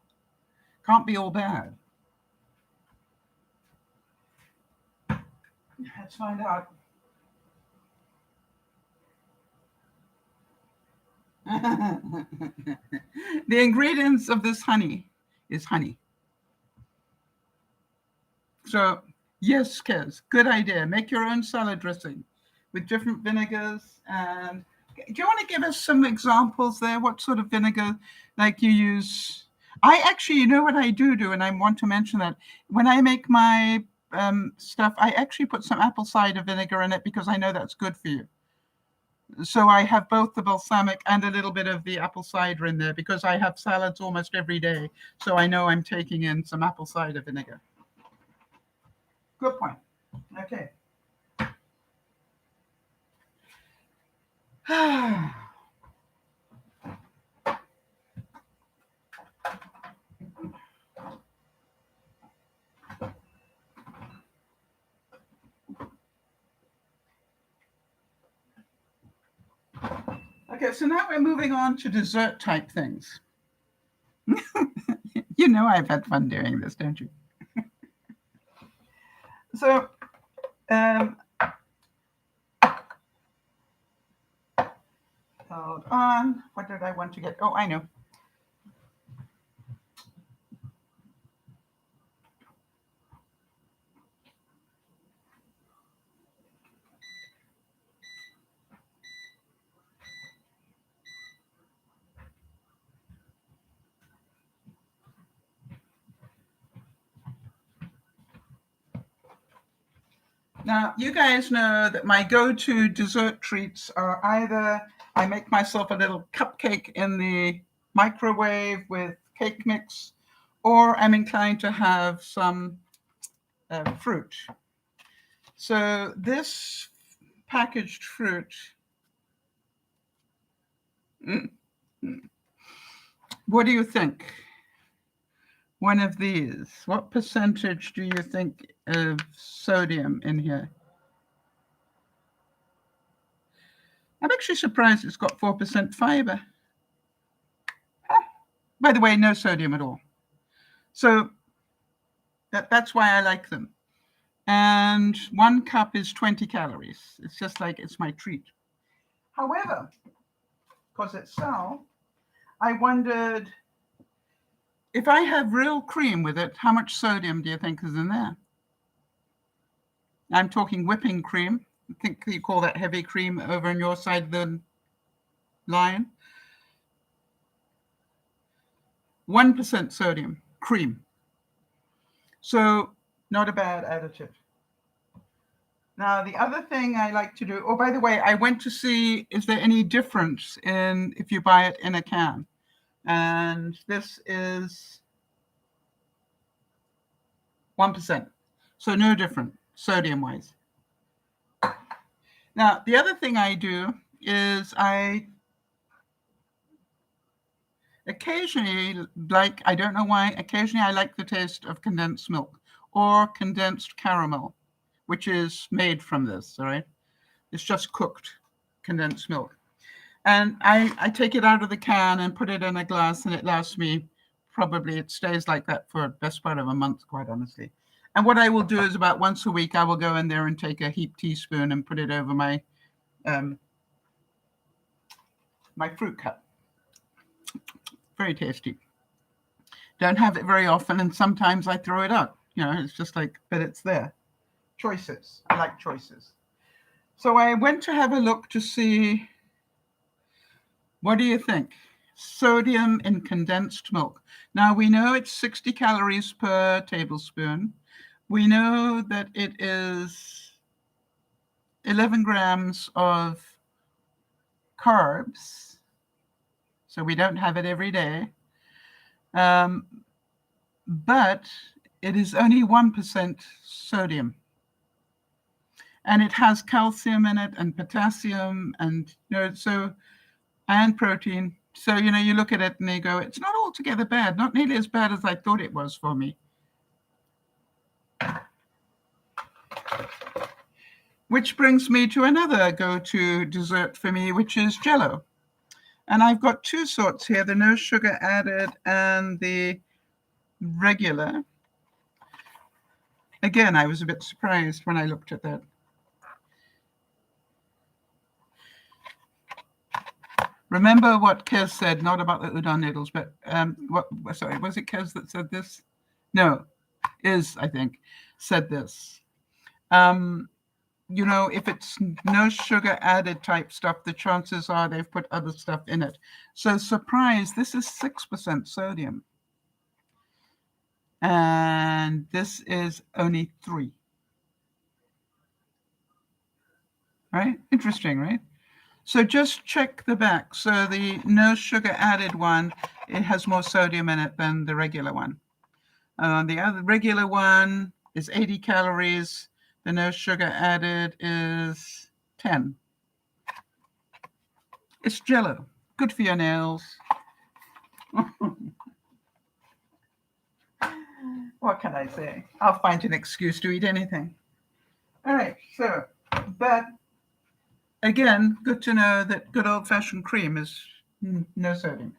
Can't be all bad. Let's find out. The ingredients of this honey is honey. So, yes, Kez, good idea. Make your own salad dressing with different vinegars. And do you want to give us some examples there? What sort of vinegar, like you use? I actually, you know what I do, and I want to mention that when I make my stuff, I actually put some apple cider vinegar in it because I know that's good for you. So I have both the balsamic and a little bit of the apple cider in there because I have salads almost every day. So I know I'm taking in some apple cider vinegar. Good point. Okay. Okay, so now we're moving on to dessert type things. You know I've had fun doing this, don't you? So, hold on. What did I want to get? Oh, I know. Now, you guys know that my go-to dessert treats are either I make myself a little cupcake in the microwave with cake mix, or I'm inclined to have some fruit. So this packaged fruit, what do you think? One of these, what percentage do you think of sodium in here? I'm actually surprised it's got 4% fiber. By the way, no sodium at all. So that's why I like them. And 1 cup is 20 calories. It's just like it's my treat. However, because it's sal, I wondered if I have real cream with it, how much sodium do you think is in there? I'm talking whipping cream. I think you call that heavy cream over on your side of the line. 1% sodium, cream. So not a bad additive. Now, the other thing I like to do, oh, by the way, I went to see, is there any difference in if you buy it in a can? And this is 1%. So no different, sodium-wise. Now, the other thing I do is I Occasionally, like, I don't know why, occasionally I like the taste of condensed milk or condensed caramel, which is made from this, all right? It's just cooked condensed milk. And I take it out of the can and put it in a glass, and it lasts me probably, it stays like that for the best part of a month, quite honestly. And what I will do is about once a week, I will go in there and take a heaped teaspoon and put it over my my fruit cup. Very tasty. Don't have it very often, and sometimes I throw it out. You know, it's just like, but it's there. Choices. I like choices. So I went to have a look to see, what do you think? Sodium in condensed milk. Now we know it's 60 calories per tablespoon. We know that it is 11 grams of carbs. So we don't have it every day. But it is only 1% sodium. And it has calcium in it and potassium and, and protein. So, you look at it and you go, it's not altogether bad, not nearly as bad as I thought it was for me. Which brings me to another go-to dessert for me, which is Jello. And I've got two sorts here, the no sugar added and the regular. Again, I was a bit surprised when I looked at that. Remember what Kez said, not about the udon noodles, but was it Kez that said this? No, I think, said this. If it's no sugar added type stuff, the chances are they've put other stuff in it. So surprise, this is 6% sodium. And this is only 3. Right? Interesting, right? So just check the back. So the no sugar added one, it has more sodium in it than the regular one. The other regular one is 80 calories. The no sugar added is 10. It's Jello. Good for your nails. What can I say? I'll find an excuse to eat anything. All right, so, but again, good to know that good old-fashioned cream is no sodium.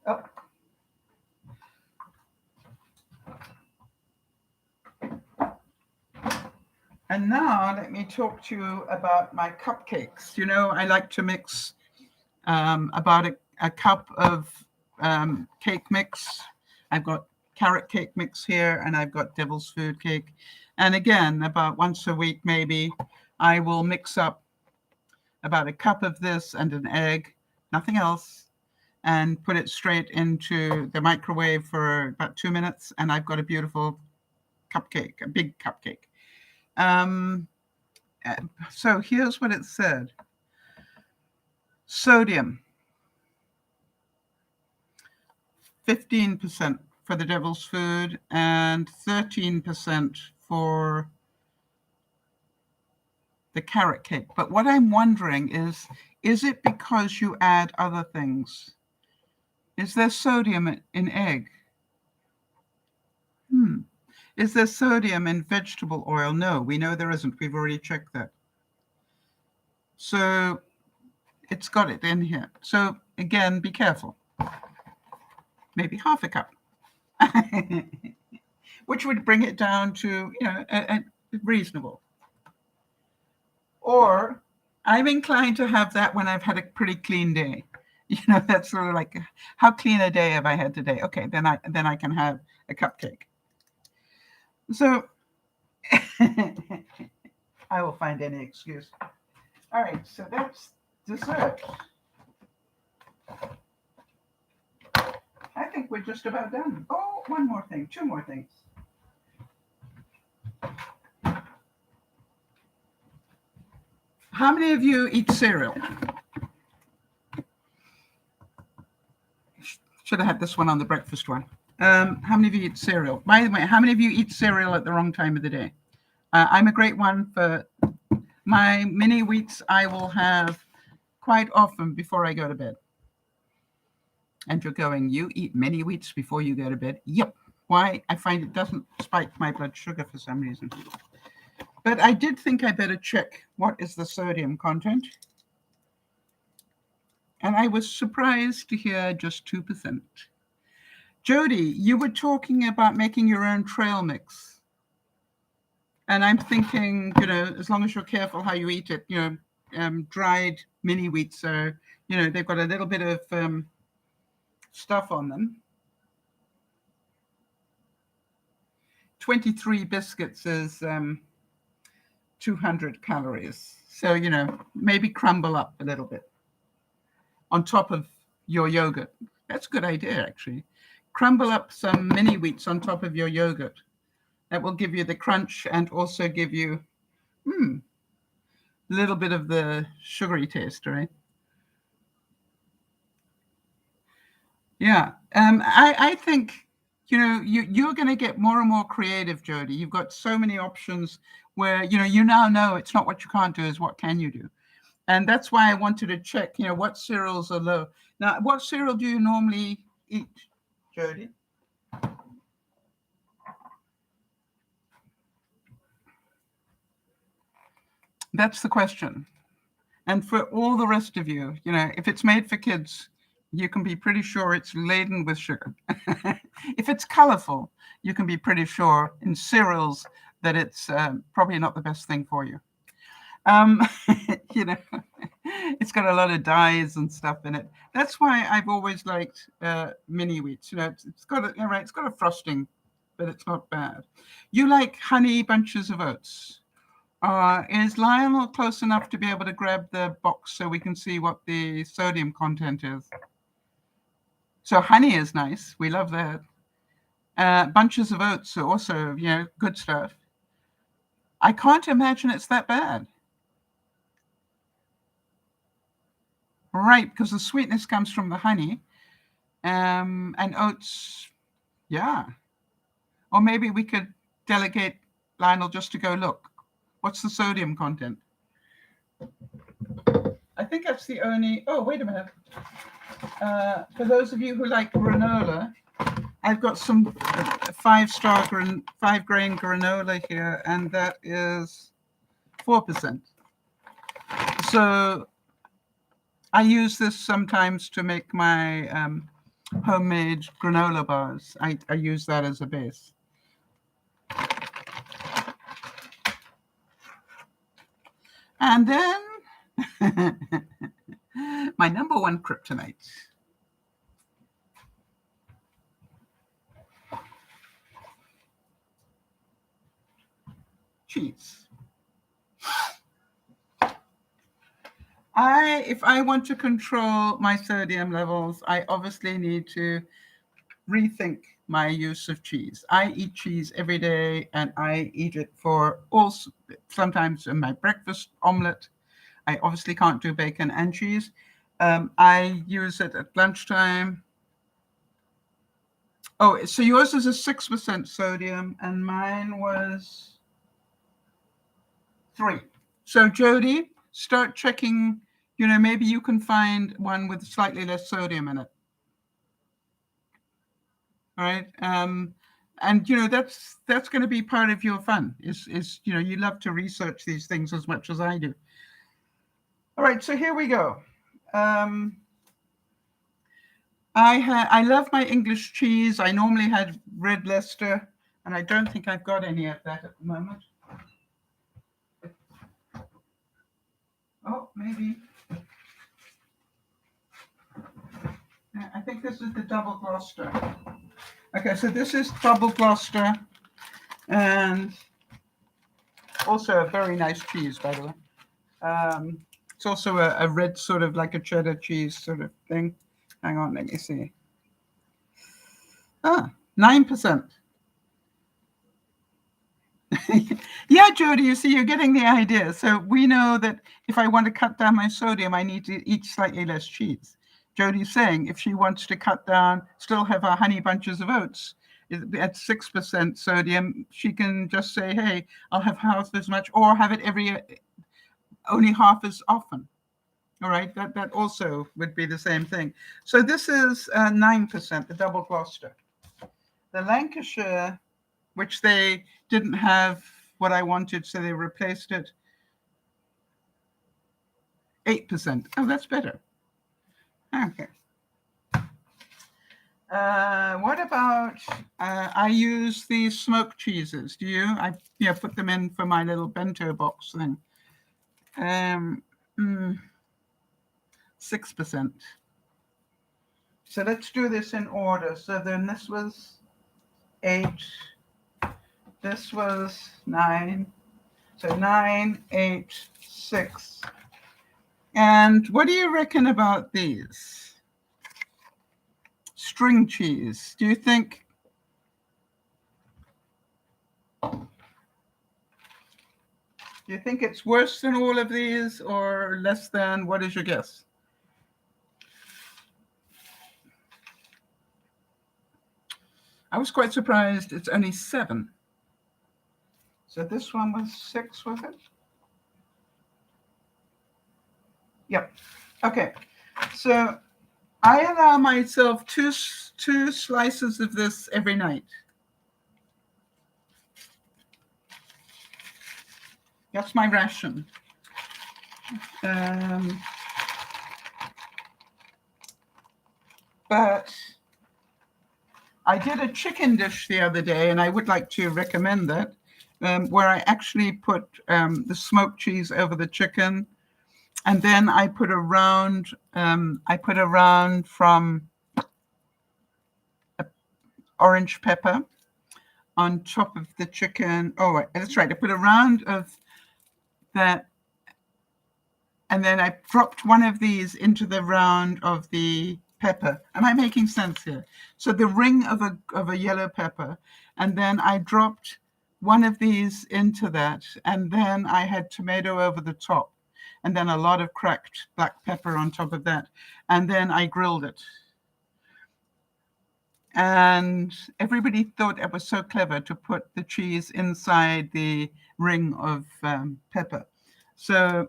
Oh. And now let me talk to you about my cupcakes. I like to mix about a cup of cake mix. I've got carrot cake mix here, and I've got devil's food cake. And again, about once a week maybe, I will mix up about a cup of this and an egg, nothing else, and put it straight into the microwave for about 2 minutes, and I've got a beautiful cupcake, a big cupcake. So here's what it said. Sodium, 15% for the devil's food and 13% for the carrot cake. But what I'm wondering is it because you add other things? Is there sodium in egg? Is there sodium in vegetable oil? No, we know there isn't. We've already checked that. So it's got it in here. So again, be careful. Maybe half a cup, which would bring it down to, reasonable. Or I'm inclined to have that when I've had a pretty clean day. That's sort of like, how clean a day have I had today? Okay, then I can have a cupcake. So I will find any excuse. All right, so that's dessert. I think we're just about done. Oh, one more thing, 2 more things. How many of you eat cereal? Should have had this one on the breakfast one. How many of you eat cereal? By the way, how many of you eat cereal at the wrong time of the day? I'm a great one for My mini wheats I will have quite often before I go to bed. And you're going, you eat mini wheats before you go to bed? Yep. Why? I find it doesn't spike my blood sugar for some reason. But I did think I better check what is the sodium content. And I was surprised to hear just 2%. Jody, you were talking about making your own trail mix. And I'm thinking, as long as you're careful how you eat it, dried mini wheats are, they've got a little bit of stuff on them. 23 biscuits is 200 calories. So, maybe crumble up a little bit on top of your yogurt. That's a good idea, actually. Crumble up some mini wheats on top of your yogurt. That will give you the crunch and also give you a little bit of the sugary taste, right? Yeah. I think, you're going to get more and more creative, Jody. You've got so many options where, you now know it's not what you can't do, is what can you do. And that's why I wanted to check, what cereals are low. Now, what cereal do you normally eat, Jody? That's the question. And for all the rest of you, if it's made for kids, you can be pretty sure it's laden with sugar. If it's colorful, you can be pretty sure in cereals that it's probably not the best thing for you. It's got a lot of dyes and stuff in it. That's why I've always liked mini wheats. It's got a frosting, but it's not bad. You like honey bunches of oats. Is Lionel close enough to be able to grab the box so we can see what the sodium content is? So honey is nice. We love that. Bunches of oats are also, good stuff. I can't imagine it's that bad. Right, because the sweetness comes from the honey. And oats, yeah. Or maybe we could delegate Lionel just to go, look, what's the sodium content? I think that's the only, oh, wait a minute. For those of you who like granola, I've got some 5-grain granola here, and that is 4%. So I use this sometimes to make my homemade granola bars. I use that as a base. And then my number one kryptonite. Cheese. If I want to control my sodium levels, I obviously need to rethink my use of cheese. I eat cheese every day, and I eat it for sometimes in my breakfast omelet. I obviously can't do bacon and cheese. I use it at lunchtime. Oh, so yours is a 6% sodium, and mine was 3. So Jody, start checking. Maybe you can find one with slightly less sodium in it. All right. And that's going to be part of your fun. Is you love to research these things as much as I do. All right. So here we go. I love my English cheese. I normally had red Leicester, and I don't think I've got any of that at the moment. Oh, maybe. I think this is the double Gloucester. Okay, so this is double Gloucester, and also a very nice cheese, by the way. It's also a red sort of like a cheddar cheese sort of thing. Hang on, let me see. 9%. Yeah, Jody, you see, you're getting the idea. So we know that if I want to cut down my sodium, I need to eat slightly less cheese. Jody's saying if she wants to cut down, still have her honey bunches of oats at 6% sodium, she can just say, hey, I'll have half as much, or have it only half as often. All right, that also would be the same thing. So this is 9%, the double Gloucester. The Lancashire, which they didn't have what I wanted, so they replaced it, 8%. Oh, that's better. Okay. What about, I use these smoked cheeses. Do you? I put them in for my little bento box thing. 6%. So let's do this in order. So then this was 8. This was 9. So 9, 8, 6. And what do you reckon about these? String cheese. Do you think it's worse than all of these or less than? What is your guess? I was quite surprised it's only 7. So this one was 6, was it? Yep. Okay. So I allow myself two slices of this every night. That's my ration. But I did a chicken dish the other day, and I would like to recommend that, where I actually put the smoked cheese over the chicken, and then I put a round from orange pepper on top of the chicken. Oh, that's right. I put a round of that, and then I dropped one of these into the round of the pepper. Am I making sense here? So the ring of a yellow pepper, and then I dropped one of these into that, and then I had tomato over the top, and then a lot of cracked black pepper on top of that, and then I grilled it. And everybody thought it was so clever to put the cheese inside the ring of pepper. So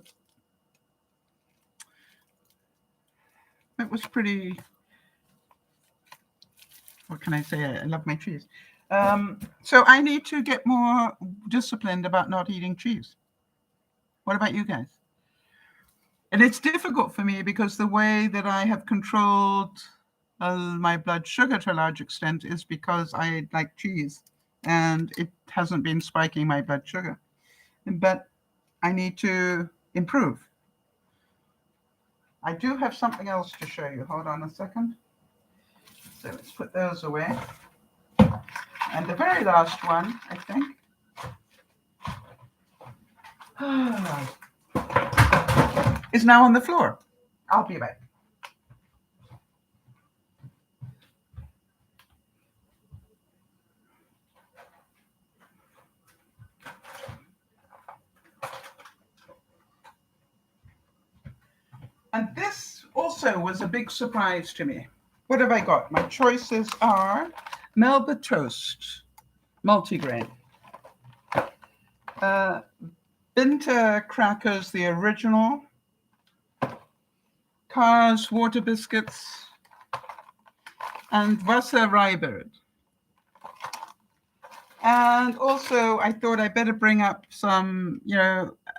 it was pretty, what can I say? I love my cheese. So I need to get more disciplined about not eating cheese. What about you guys? And it's difficult for me because the way that I have controlled my blood sugar to a large extent is because I like cheese, and it hasn't been spiking my blood sugar. But I need to improve. I do have something else to show you. Hold on a second. So let's put those away. And the very last one, I think. is now on the floor. I'll be back. And this also was a big surprise to me. What have I got? My choices are Melba Toast, multigrain. Binter Crackers, the original. Cars Water Biscuits. And Wasser Reibert. And also, I thought I better bring up some,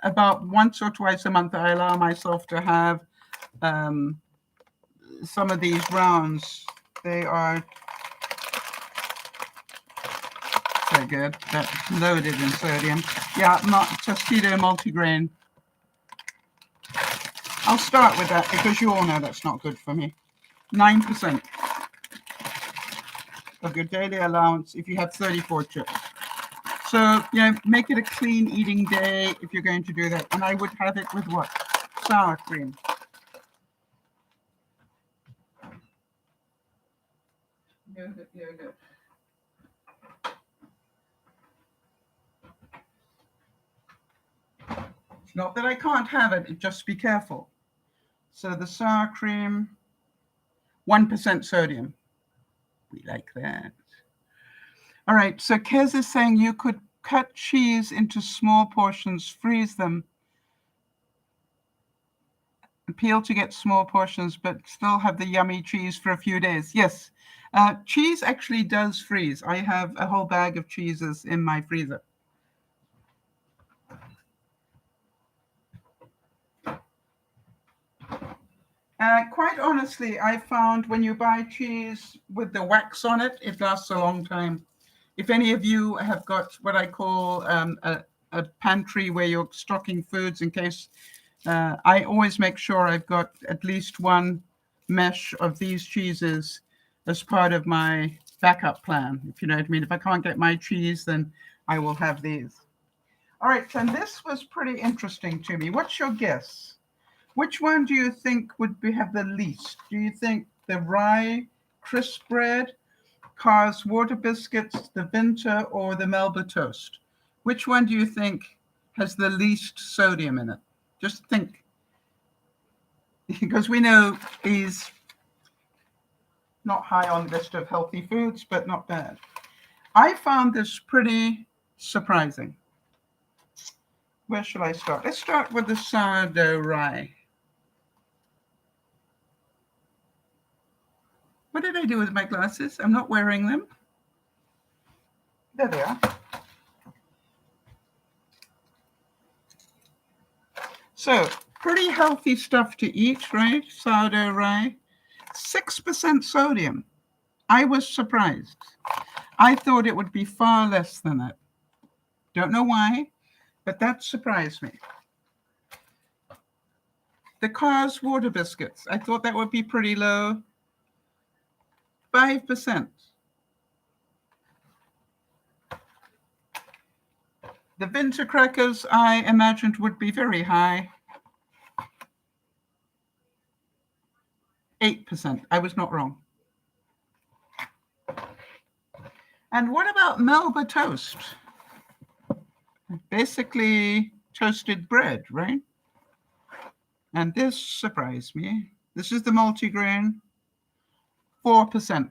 about once or twice a month, I allow myself to have some of these rounds. They are so good. That's loaded in sodium. Yeah, Tostido multigrain. I'll start with that because you all know that's not good for me. 9% of your daily allowance if you have 34 chips. So, make it a clean eating day if you're going to do that. And I would have it with what? Sour cream. Yogurt. It's not that I can't have it, just be careful. So the sour cream, 1% sodium. We like that. All right, so Kez is saying you could cut cheese into small portions, freeze them. Peel to get small portions, but still have the yummy cheese for a few days. Yes, cheese actually does freeze. I have a whole bag of cheeses in my freezer. Quite honestly, I found when you buy cheese with the wax on it, it lasts a long time. If any of you have got what I call a pantry where you're stocking foods in case, I always make sure I've got at least one mesh of these cheeses as part of my backup plan, if you know what I mean. If I can't get my cheese, then I will have these. All right, and this was pretty interesting to me. What's your guess? Which one do you think would have the least? Do you think the rye crisp bread, Carr's water biscuits, the Vinter, or the Melba toast? Which one do you think has the least sodium in it? Just think. Because we know he's not high on the list of healthy foods, but not bad. I found this pretty surprising. Where shall I start? Let's start with the sourdough rye. What did I do with my glasses? I'm not wearing them. There they are. So, pretty healthy stuff to eat, right? Sourdough rye. 6% sodium. I was surprised. I thought it would be far less than that. Don't know why, but that surprised me. The Carr's water biscuits. I thought that would be pretty low. 5%. The Vinter crackers, I imagined, would be very high. 8%. I was not wrong. And what about Melba toast? Basically toasted bread, right? And this surprised me. This is the multigrain. 4%.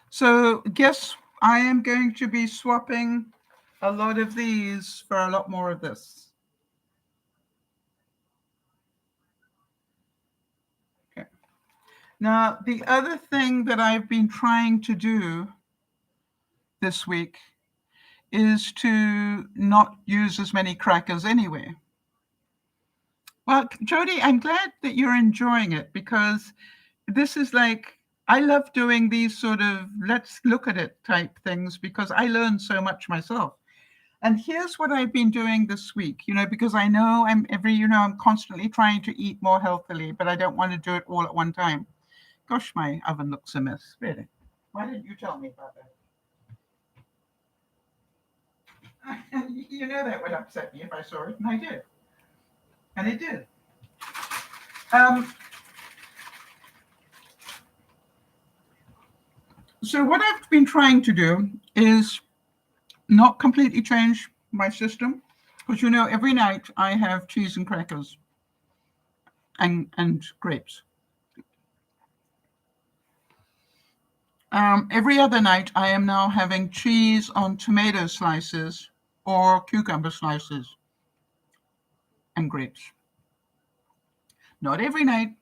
So guess I am going to be swapping a lot of these for a lot more of this. Okay. Now, the other thing that I've been trying to do this week is to not use as many crackers anyway. Well, Jody, I'm glad that you're enjoying it because this is like, I love doing these sort of let's look at it type things because I learn so much myself. And here's what I've been doing this week, because I know I'm constantly trying to eat more healthily, but I don't want to do it all at one time. Gosh, my oven looks a mess, really. Why didn't you tell me about that? You know that would upset me if I saw it, and I did. And it did. So what I've been trying to do is not completely change my system, because every night I have cheese and crackers and grapes. Every other night I am now having cheese on tomato slices or cucumber slices and grapes. Not every night,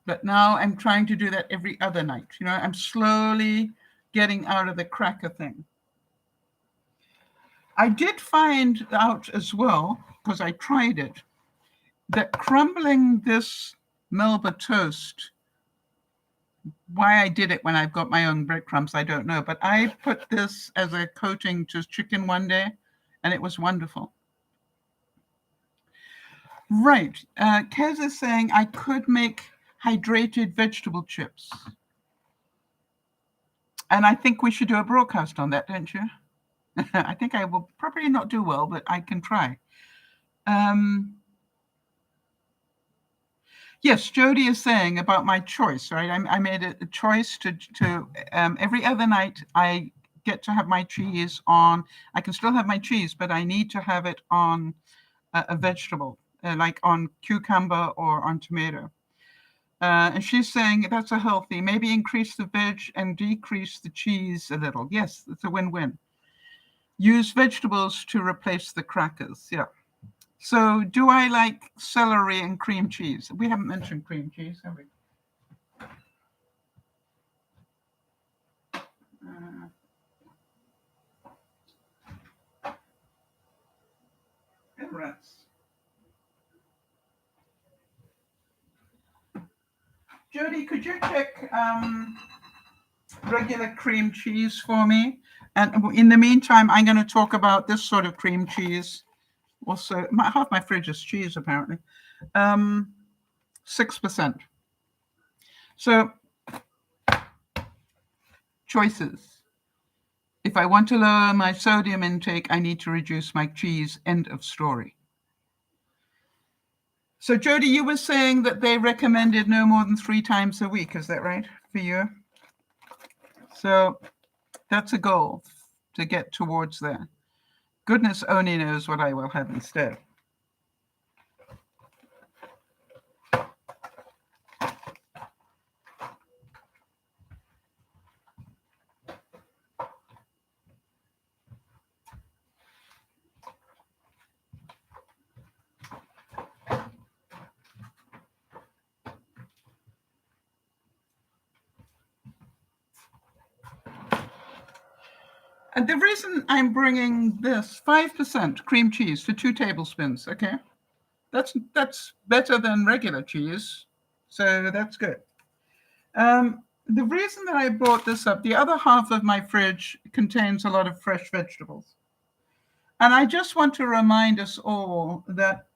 but now I'm trying to do that every other night. I'm slowly getting out of the cracker thing. I did find out as well, because I tried it, that crumbling this Melba toast, why I did it when I've got my own breadcrumbs, I don't know. But I put this as a coating to chicken one day, and it was wonderful. Right. Kez is saying I could make hydrated vegetable chips. And I think we should do a broadcast on that, don't you? I think I will probably not do well, but I can try. Yes, Jody is saying about my choice, right? I made a choice to every other night I get to have my cheese on. I can still have my cheese, but I need to have it on a vegetable, like on cucumber or on tomato. And she's saying that's a healthy, maybe increase the veg and decrease the cheese a little. Yes, it's a win-win. Use vegetables to replace the crackers. Yeah. So do I like celery and cream cheese? We haven't mentioned cream cheese, have we? Rats. Jody, could you check regular cream cheese for me? And in the meantime, I'm going to talk about this sort of cream cheese. Also, half my fridge is cheese, apparently. 6%. So, choices. If I want to lower my sodium intake, I need to reduce my cheese. End of story. So, Jody, you were saying that they recommended no more than 3 times a week. Is that right for you? So, that's a goal to get towards that. Goodness only knows what I will have instead. And the reason I'm bringing this 5% cream cheese for 2 tablespoons, okay? That's better than regular cheese, so that's good. The reason that I brought this up, the other half of my fridge contains a lot of fresh vegetables. And I just want to remind us all that,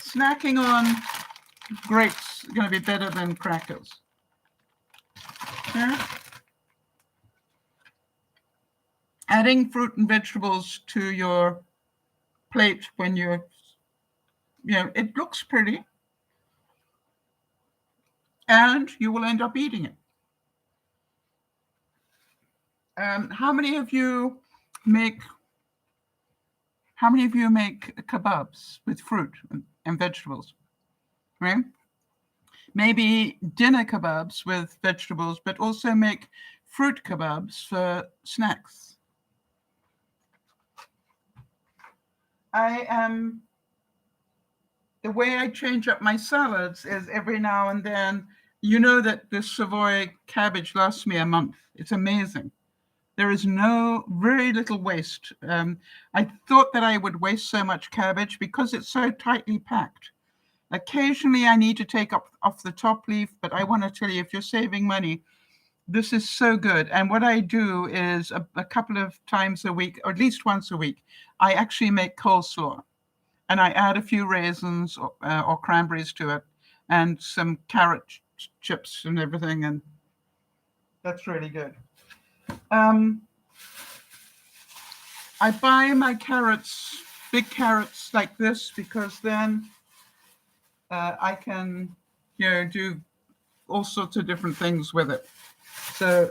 snacking on grapes is going to be better than crackers. Yeah? Adding fruit and vegetables to your plate when you're, it looks pretty, and you will end up eating it. How many of you make kebabs with fruit and vegetables? Right? Maybe dinner kebabs with vegetables, but also make fruit kebabs for snacks. The way I change up my salads is every now and then. You know that this Savoy cabbage lasts me a month. It's amazing. There is very little waste. I thought that I would waste so much cabbage because it's so tightly packed. Occasionally I need to take off the top leaf, but I want to tell you, if you're saving money, this is so good. And what I do is a couple of times a week, or at least once a week, I actually make coleslaw. And I add a few raisins or cranberries to it and some carrot chips and everything. And that's really good. I buy my carrots, big carrots like this, because then I can, do all sorts of different things with it. So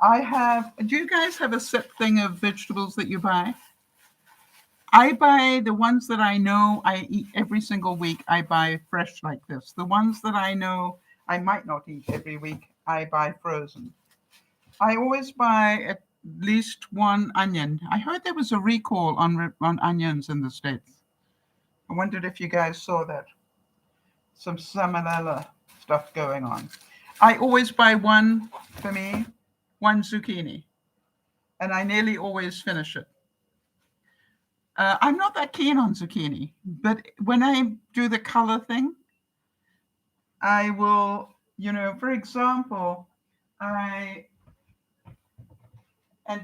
do you guys have a set thing of vegetables that you buy? I buy the ones that I know I eat every single week. I buy fresh like this. The ones that I know I might not eat every week, I buy frozen. I always buy at least one onion. I heard there was a recall on onions in the States. I wondered if you guys saw that. Some salmonella stuff going on. I always buy one zucchini, and I nearly always finish it. I'm not that keen on zucchini, but when I do the color thing, I will, for example, and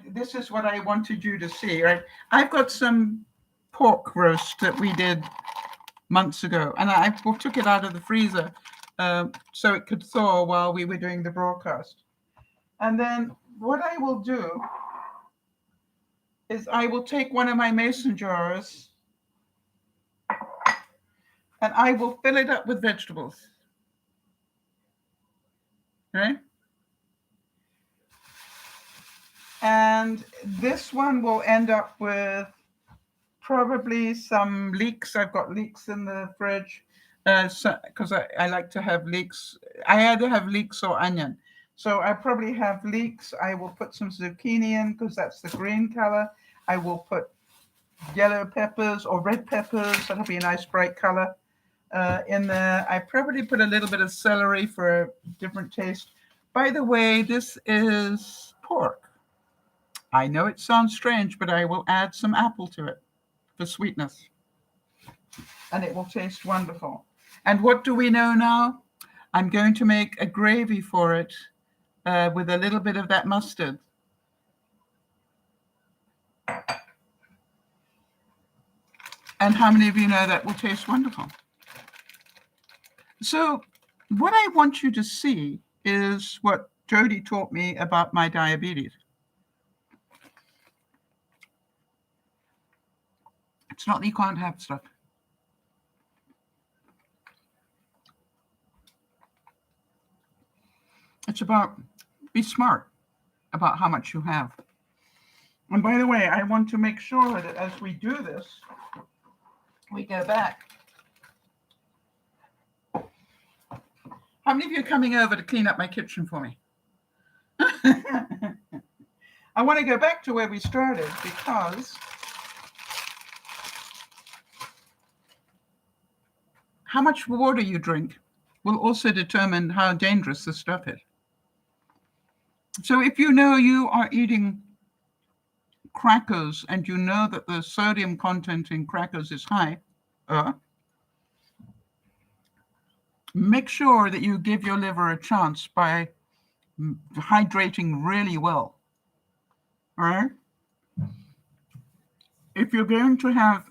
this is what I wanted you to see, right? I've got some pork roast that we did months ago, and I took it out of the freezer so it could thaw while we were doing the broadcast. And then what I will do is I will take one of my mason jars and I will fill it up with vegetables. Right? And this one will end up with probably some leeks. I've got leeks in the fridge because I like to have leeks. I either have leeks or onion. So I probably have leeks. I will put some zucchini in because that's the green color. I will put yellow peppers or red peppers. That'll be a nice bright color in there. I probably put a little bit of celery for a different taste. By the way, this is pork. I know it sounds strange, but I will add some apple to it for sweetness. And it will taste wonderful. And what do we know now? I'm going to make a gravy for it with a little bit of that mustard. And how many of you know that will taste wonderful? So what I want you to see is what Jody taught me about my diabetes. It's not that you can't have stuff. It's about be smart about how much you have. And by the way, I want to make sure that as we do this, we go back. How many of you are coming over to clean up my kitchen for me? I want to go back to where we started because how much water you drink will also determine how dangerous this stuff is. So if you know you are eating crackers and you know that the sodium content in crackers is high, make sure that you give your liver a chance by hydrating really well. All right? If you're going to have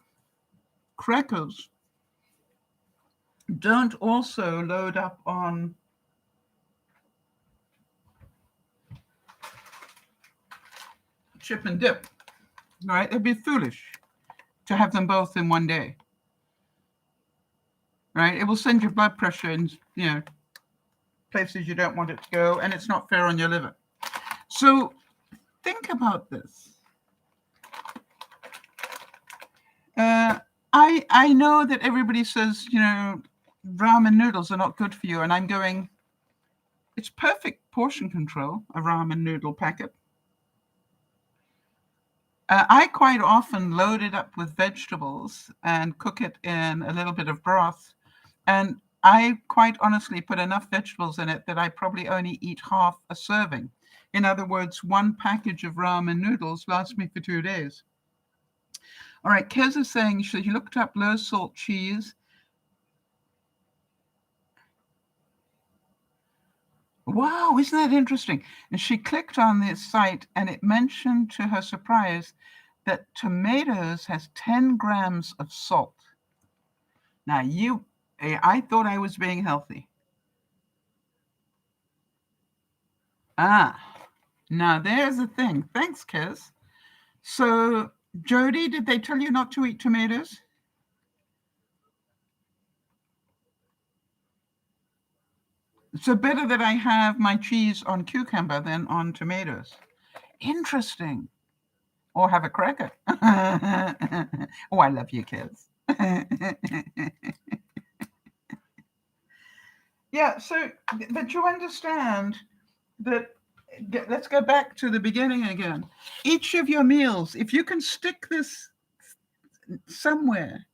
crackers, don't also load up on chip and dip. All right? It'd be foolish to have them both in one day. Right? It will send your blood pressure in, places you don't want it to go, and it's not fair on your liver. So think about this. I know that everybody says, ramen noodles are not good for you, and I'm going, it's perfect portion control, a ramen noodle packet. I quite often load it up with vegetables and cook it in a little bit of broth. And I quite honestly put enough vegetables in it that I probably only eat half a serving. In other words, one package of ramen noodles lasts me for 2 days. All right, Kez is saying she looked up low salt cheese. Wow, isn't that interesting? And she clicked on this site and it mentioned to her surprise that tomatoes has 10 grams of salt. Now I thought I was being healthy. Now there's the thing. Thanks, Kez. So, Jody, did they tell you not to eat tomatoes? So better that I have my cheese on cucumber than on tomatoes. Interesting. Or have a cracker. Oh, I love you, kids. Yeah, so, but you understand that, let's go back to the beginning again. Each of your meals, if you can stick this somewhere,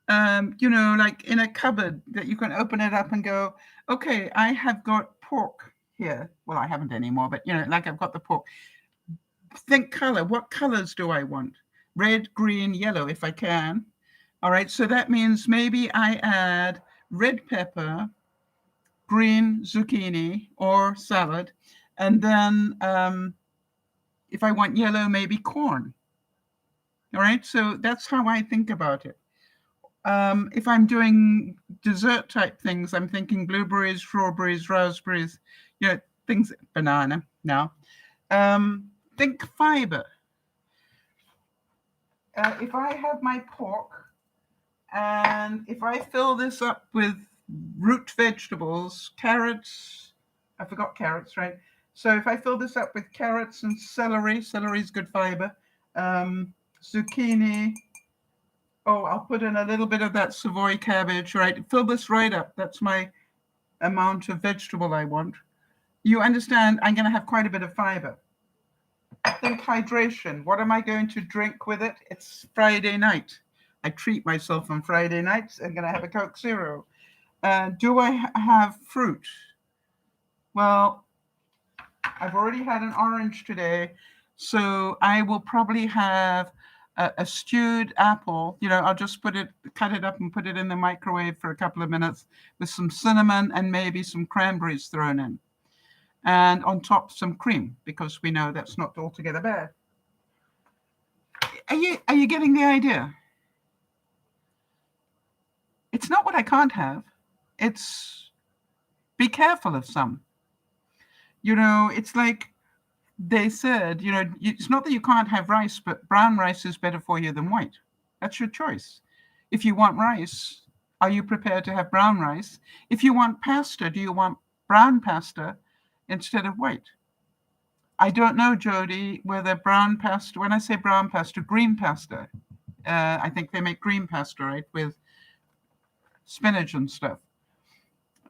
like in a cupboard that you can open it up and go, okay, I have got pork here. Well, I haven't anymore, but like I've got the pork. Think color. What colors do I want? Red, green, yellow, if I can. All right, so that means maybe I add red pepper, green zucchini or salad, and then if I want yellow, maybe corn. All right, so that's how I think about it. If I'm doing dessert type things, I'm thinking blueberries, strawberries, raspberries, things, banana now. Think fiber. If I have my pork and if I fill this up with root vegetables, carrots, I forgot carrots, right? So if I fill this up with carrots and celery is good fiber, zucchini, I'll put in a little bit of that Savoy cabbage, right? Fill this right up. That's my amount of vegetable I want. You understand, I'm going to have quite a bit of fiber. Think hydration. What am I going to drink with it? It's Friday night. I treat myself on Friday nights. I'm going to have a Coke Zero. Do I have fruit? Well, I've already had an orange today, so I will probably have a stewed apple. I'll just cut it up and put it in the microwave for a couple of minutes with some cinnamon and maybe some cranberries thrown in. And on top, some cream, because we know that's not altogether bad. Are you getting the idea? It's not what I can't have. It's be careful of some. It's like they said, it's not that you can't have rice, but brown rice is better for you than white. That's your choice. If you want rice, are you prepared to have brown rice? If you want pasta, do you want brown pasta instead of white? I don't know, Jody, whether brown pasta, when I say brown pasta, green pasta, I think they make green pasta, right, with spinach and stuff.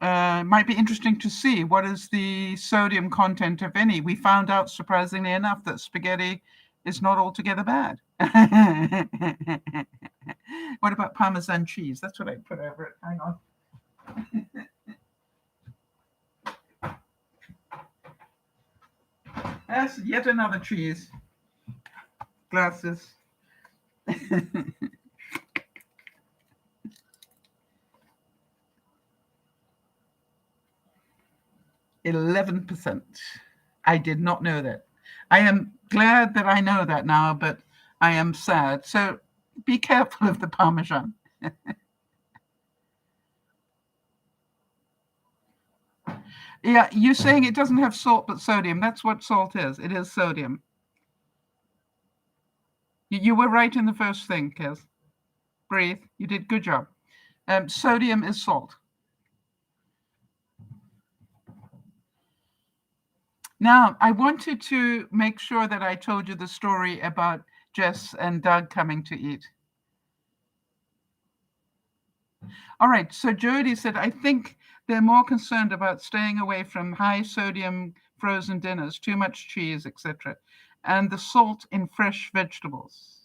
Might be interesting to see what is the sodium content, if any. We found out, surprisingly enough, that spaghetti is not altogether bad. What about Parmesan cheese? That's what I put over it. Hang on. That's yet another cheese. Glasses. 11%. I did not know that. I am glad that I know that now, but I am sad. So be careful of the Parmesan. Yeah, you're saying it doesn't have salt but sodium. That's what salt is. It is sodium. You were right in the first thing, Kez. Breathe. You did good job. Sodium is salt. Now, I wanted to make sure that I told you the story about Jess and Doug coming to eat. All right, so Jody said, I think they're more concerned about staying away from high sodium frozen dinners, too much cheese, etc., and the salt in fresh vegetables.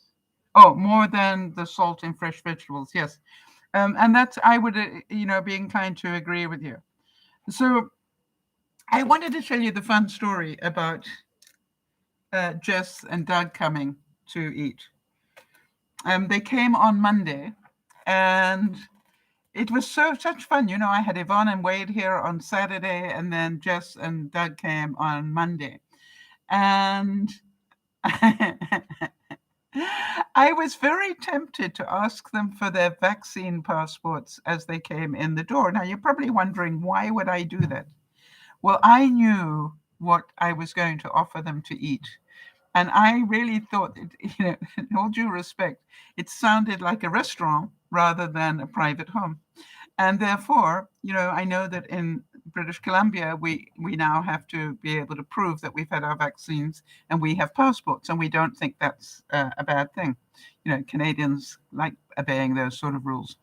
Oh, more than the salt in fresh vegetables, yes. And that's, I would, be inclined to agree with you. So I wanted to tell you the fun story about Jess and Doug coming to eat. They came on Monday, and it was such fun. I had Yvonne and Wade here on Saturday, and then Jess and Doug came on Monday. And I was very tempted to ask them for their vaccine passports as they came in the door. Now, you're probably wondering, why would I do that? Well, I knew what I was going to offer them to eat. And I really thought, in all due respect, it sounded like a restaurant rather than a private home. And therefore, I know that in British Columbia, we now have to be able to prove that we've had our vaccines and we have passports, and we don't think that's a bad thing. Canadians like obeying those sort of rules.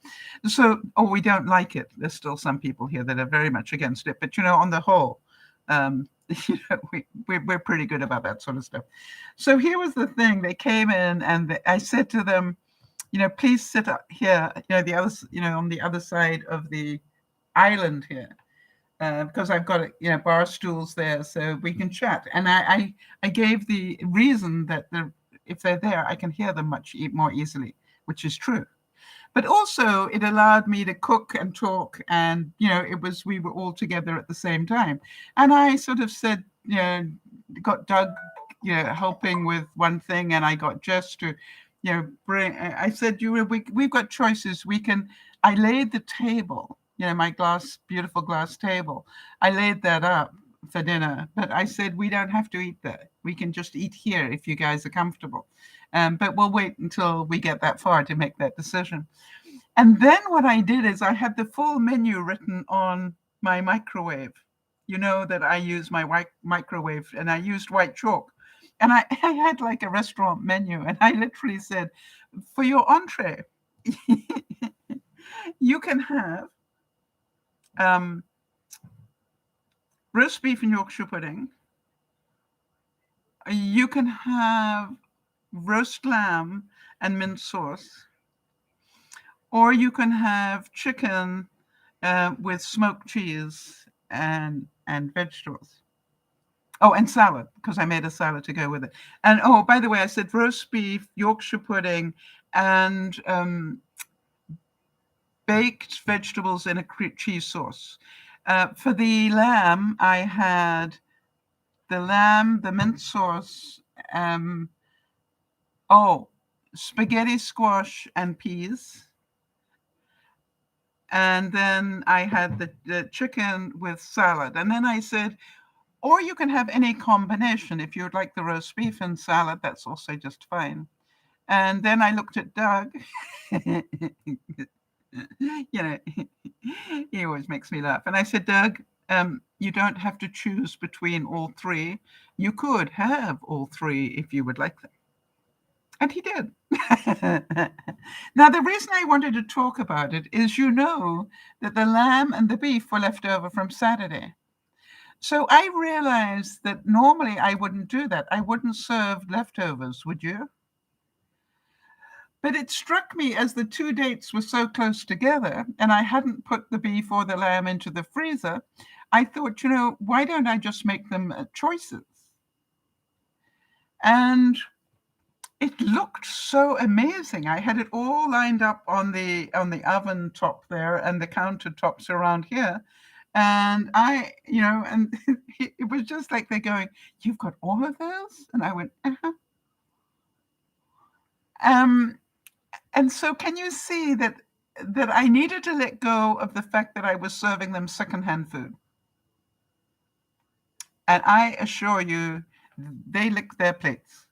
So, we don't like it. There's still some people here that are very much against it. But, on the whole, we're pretty good about that sort of stuff. So here was the thing. They came in, and I said to them, please sit up here, the other, on the other side of the island here, because I've got, bar stools there so we can chat. And I gave the reason that if they're there, I can hear them much more easily, which is true. But also it allowed me to cook and talk, and we were all together at the same time. And I sort of said, got Doug, helping with one thing, and I got Jess to, bring. I said, we've got choices. I laid the table, my beautiful glass table. I laid that up for dinner, but I said we don't have to eat there. We can just eat here if you guys are comfortable. But we'll wait until we get that far to make that decision. And then what I did is I had the full menu written on my microwave. That I use my white microwave, and I used white chalk. And I had like a restaurant menu, and I literally said, for your entree, you can have roast beef and Yorkshire pudding, You can have roast lamb and mint sauce, or you can have chicken with smoked cheese and vegetables. Oh, and salad, because I made a salad to go with it. And oh, by the way, I said roast beef, Yorkshire pudding, and baked vegetables in a cheese sauce. For the lamb, I had the lamb, the mint sauce, um, oh, spaghetti squash and peas. And then I had the chicken with salad. And then I said, or you can have any combination. If you'd like the roast beef and salad, that's also just fine. And then I looked at Doug. You know, he always makes me laugh. And I said, Doug, you don't have to choose between all three. You could have all three if you would like them. And he did. Now, the reason I wanted to talk about it is that the lamb and the beef were left over from Saturday. So I realized that normally I wouldn't do that. I wouldn't serve leftovers, would you? But it struck me as the two dates were so close together and I hadn't put the beef or the lamb into the freezer, I thought, why don't I just make them choices? And it looked so amazing. I had it all lined up on the oven top there and the countertops around here. And and it was just like they're going, "You've got all of those?" And I went, "Uh-huh." And so can you see that I needed to let go of the fact that I was serving them secondhand food? And I assure you, they licked their plates.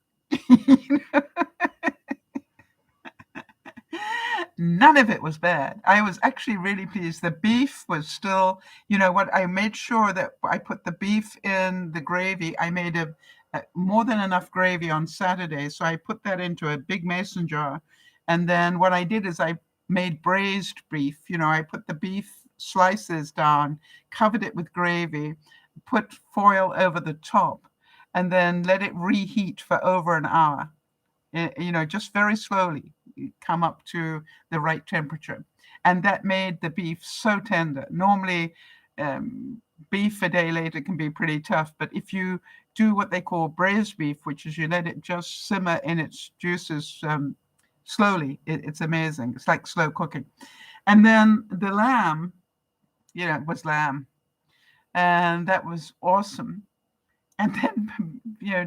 None of it was bad. I was actually really pleased. The beef was still, I made sure that I put the beef in the gravy. I made more than enough gravy on Saturday, so I put that into a big mason jar. And then what I did is I made braised beef. I put the beef slices down, covered it with gravy, put foil over the top, and then let it reheat for over an hour. Just very slowly come up to the right temperature. And that made the beef so tender. Normally, beef a day later can be pretty tough, but if you do what they call braised beef, which is you let it just simmer in its juices slowly, it's amazing. It's like slow cooking. And then the lamb, it was lamb. And that was awesome. And then,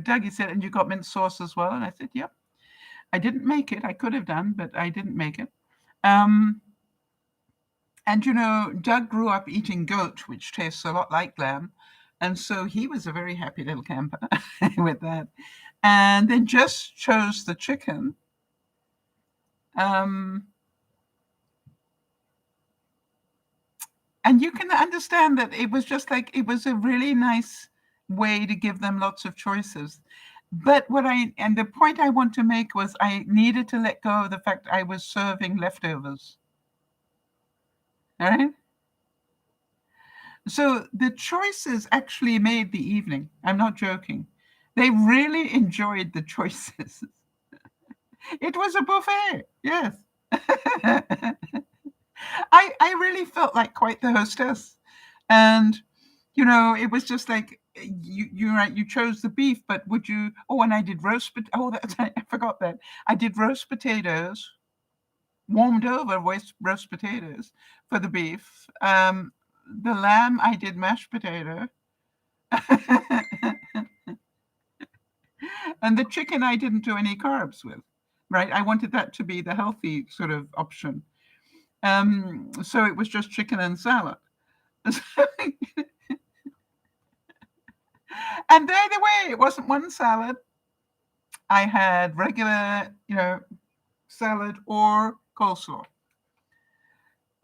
Dougie said, and you got mint sauce as well? And I said, yep. I didn't make it. I could have done, but I didn't make it. And, Doug grew up eating goat, which tastes a lot like lamb. And so he was a very happy little camper with that. And then Jess chose the chicken. And you can understand that it was just like, it was a really nice way to give them lots of choices. But the point I want to make was I needed to let go of the fact I was serving leftovers. All right? So the choices actually made the evening. I'm not joking. They really enjoyed the choices. It was a buffet, yes. I really felt like quite the hostess. And, it was just like, you chose the beef, but would you, and I did I forgot that. I did roast potatoes, warmed over roast potatoes for the beef. The lamb, I did mashed potato. And the chicken, I didn't do any carbs with, right? I wanted that to be the healthy sort of option. So it was just chicken and salad. And by the way, it wasn't one salad. I had regular, salad or coleslaw.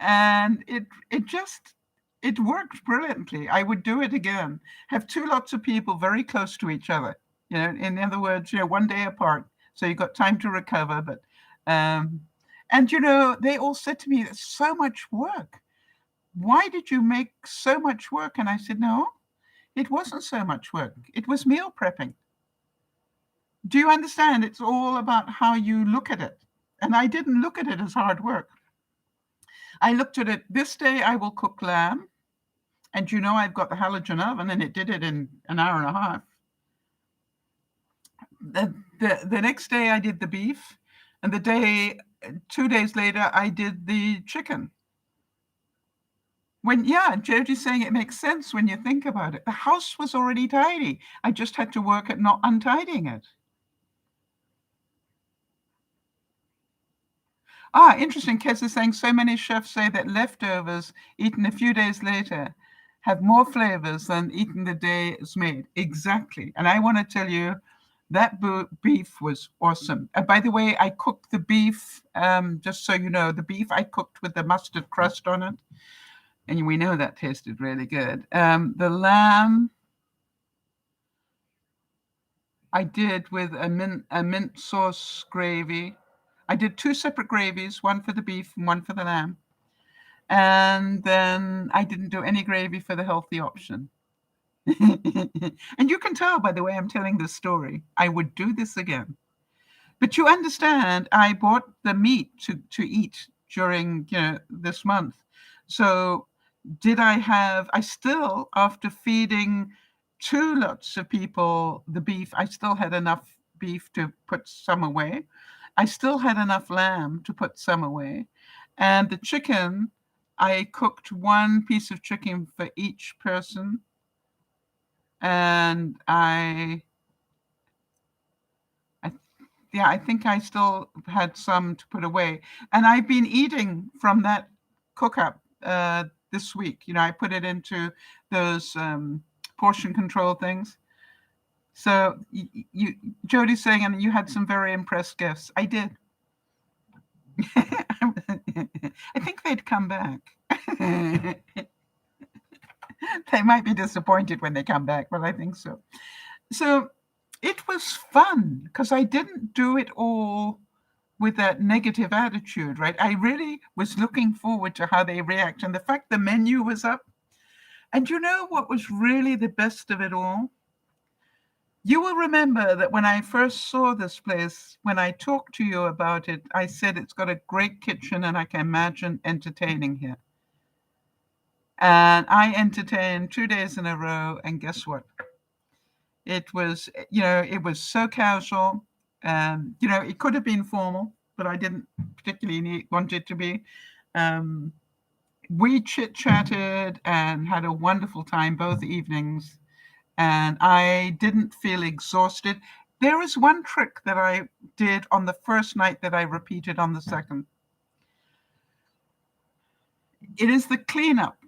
And it worked brilliantly. I would do it again. Have two lots of people very close to each other. In other words, one day apart. So you got time to recover. But and they all said to me, "It's so much work. Why did you make so much work?" And I said, "No, it wasn't so much work. It was meal prepping." Do you understand? It's all about how you look at it. And I didn't look at it as hard work. I looked at it, this day I will cook lamb. And you know, I've got the halogen oven and it did it in an hour and a half. The next day I did the beef. And 2 days later, I did the chicken. Jody's saying it makes sense when you think about it. The house was already tidy. I just had to work at not untidying it. Interesting. Kes is saying so many chefs say that leftovers eaten a few days later have more flavors than eaten the day it's made. Exactly. And I want to tell you that beef was awesome. And by the way, I cooked the beef, just so you know, the beef I cooked with the mustard crust on it. And we know that tasted really good. The lamb I did with a mint sauce gravy. I did 2 separate gravies, one for the beef and one for the lamb. And then I didn't do any gravy for the healthy option. And you can tell by the way I'm telling this story, I would do this again. But you understand, I bought the meat to eat during this month. So I still, after feeding 2 lots of people the beef, I still had enough beef to put some away. I still had enough lamb to put some away. And the chicken, I cooked 1 piece of chicken for each person. And I think I still had some to put away. And I've been eating from that cook-up this week. I put it into those portion control things. So Jody's saying, and you had some very impressed guests. I did. I think they'd come back. They might be disappointed when they come back, but I think so. So it was fun because I didn't do it all with that negative attitude, right? I really was looking forward to how they react. And the fact the menu was up. And you know what was really the best of it all? You will remember that when I first saw this place, when I talked to you about it, I said it's got a great kitchen and I can imagine entertaining here. And I entertained 2 days in a row, and guess what? It was, it was so casual. It could have been formal, but I didn't particularly want it to be. We chit-chatted and had a wonderful time both evenings, and I didn't feel exhausted. There is one trick that I did on the first night that I repeated on the second. It is the cleanup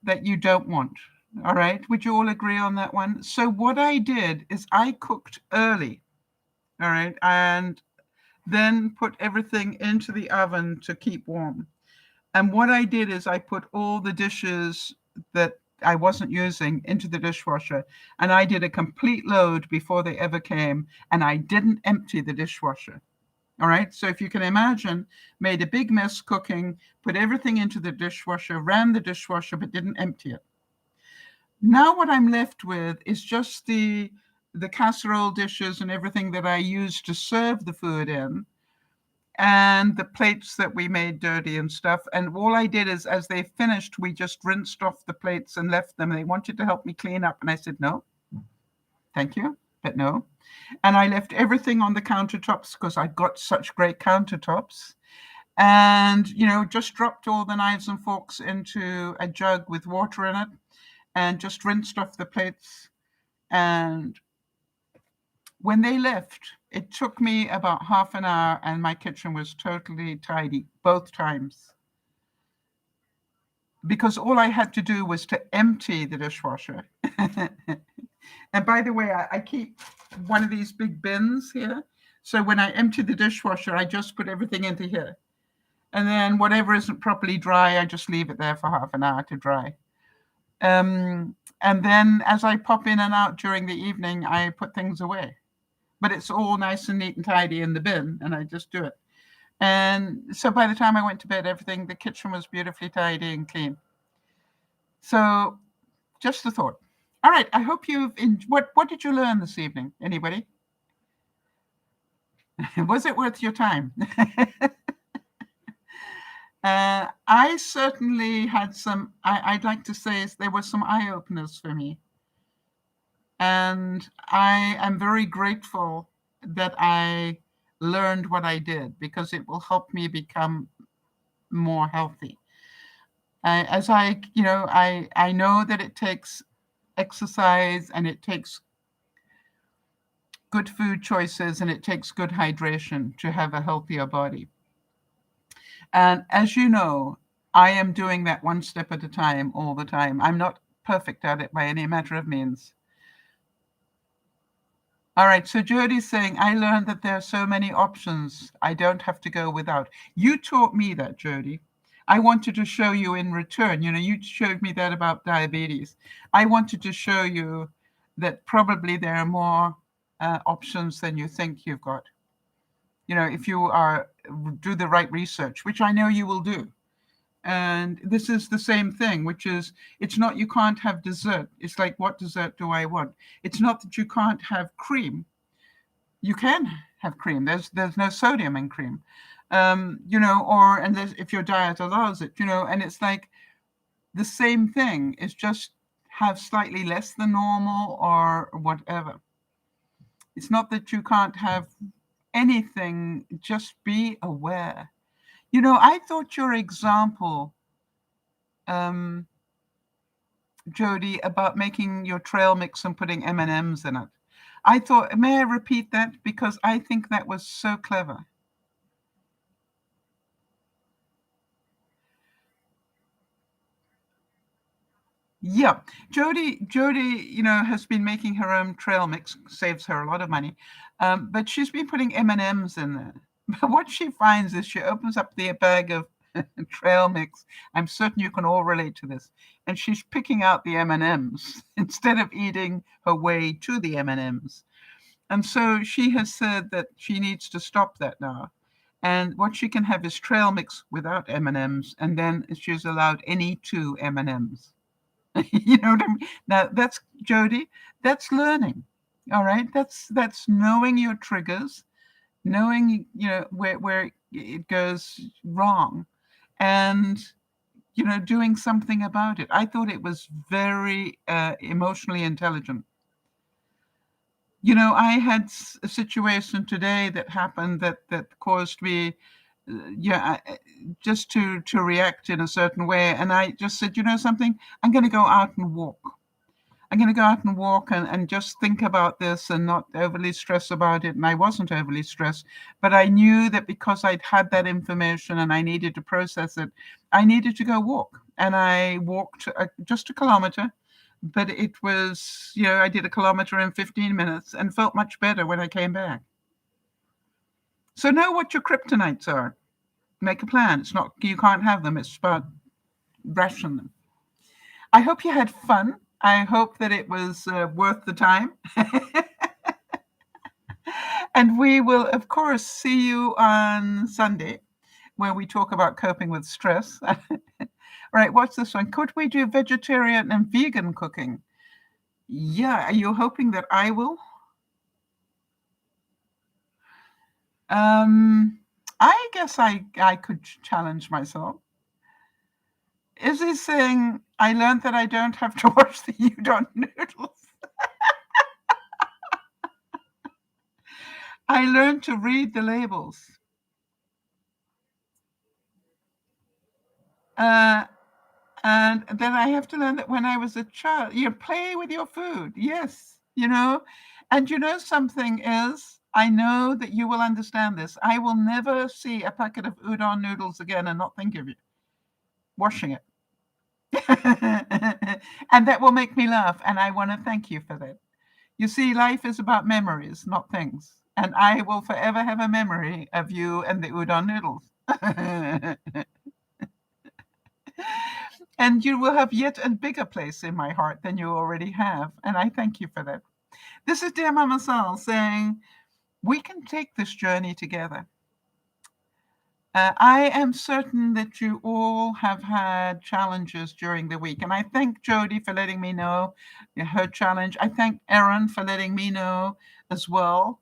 that you don't want. All right. Would you all agree on that one? So what I did is I cooked early. All right. And then put everything into the oven to keep warm. And what I did is I put all the dishes that I wasn't using into the dishwasher. And I did a complete load before they ever came. And I didn't empty the dishwasher. All right. So if you can imagine, made a big mess cooking, put everything into the dishwasher, ran the dishwasher, but didn't empty it. Now what I'm left with is just the casserole dishes and everything that I used to serve the food in, and the plates that we made dirty and stuff. And all I did is, as they finished, we just rinsed off the plates and left them. They wanted to help me clean up. And I said, no, thank you, but no. And I left everything on the countertops because I've got such great countertops. And, just dropped all the knives and forks into a jug with water in it and just rinsed off the plates. And when they left, it took me about half an hour and my kitchen was totally tidy both times. Because all I had to do was to empty the dishwasher. And by the way, I keep one of these big bins here. So when I empty the dishwasher, I just put everything into here. And then whatever isn't properly dry, I just leave it there for half an hour to dry. And then as I pop in and out during the evening, I put things away. But it's all nice and neat and tidy in the bin, and I just do it. And so by the time I went to bed, the kitchen was beautifully tidy and clean. So just a thought. All right, I hope what did you learn this evening? Anybody? Was it worth your time? I certainly had some, I'd like to say there were some eye-openers for me. And I am very grateful that I learned what I did because it will help me become more healthy. As I know that it takes exercise and it takes good food choices and it takes good hydration to have a healthier body. And as you know, I am doing that one step at a time all the time. I'm not perfect at it by any matter of means. All right, so Jody's saying, I learned that there are so many options. I don't have to go without. You taught me that, Jody. I wanted to show you in return. You showed me that about diabetes. I wanted to show you that probably there are more options than you think you've got. If you do the right research, which I know you will do. And this is the same thing, which is, it's not you can't have dessert. It's like, what dessert do I want? It's not that you can't have cream. You can have cream. There's no sodium in cream, if your diet allows it, and it's like the same thing. It's just have slightly less than normal or whatever. It's not that you can't have anything. Just be aware. I thought your example, Jody, about making your trail mix and putting M&Ms in it. I thought, may I repeat that? Because I think that was so clever. Yeah, Jody, has been making her own trail mix, saves her a lot of money, but she's been putting M&Ms in there. But what she finds is she opens up the bag of trail mix. I'm certain you can all relate to this. And she's picking out the M&Ms instead of eating her way to the M&Ms. And so she has said that she needs to stop that now. And what she can have is trail mix without M&Ms, and then she's allowed any two M&Ms. You know what I mean? Now that's Jody. That's learning. All right. That's knowing your triggers, knowing where it goes wrong, and doing something about it. I thought it was very emotionally intelligent. I had a situation today that happened that caused me, just to react in a certain way. And I just said, something, I'm going to go out and walk. I'm going to go out and walk and just think about this and not overly stress about it. And I wasn't overly stressed, but I knew that because I'd had that information and I needed to process it, I needed to go walk. And I walked just a kilometer, but it was, I did a kilometer in 15 minutes and felt much better when I came back. So know what your kryptonites are. Make a plan. It's not, you can't have them. It's about ration them. I hope you had fun. I hope that it was worth the time. And we will, of course, see you on Sunday, where we talk about coping with stress. All right, what's this one? Could we do vegetarian and vegan cooking? Yeah, are you hoping that I will? I guess I could challenge myself. Is he saying, I learned that I don't have to wash the udon noodles? I learned to read the labels. And then I have to learn that when I was a child, you play with your food. Yes, And something is, I know that you will understand this. I will never see a packet of udon noodles again and not think of you washing it. And that will make me laugh. And I want to thank you for that. You see, life is about memories, not things. And I will forever have a memory of you and the udon noodles. And you will have yet a bigger place in my heart than you already have. And I thank you for that. This is DearMamaSal saying, we can take this journey together. I am certain that you all have had challenges during the week. And I thank Jody for letting me know her challenge. I thank Erin for letting me know as well.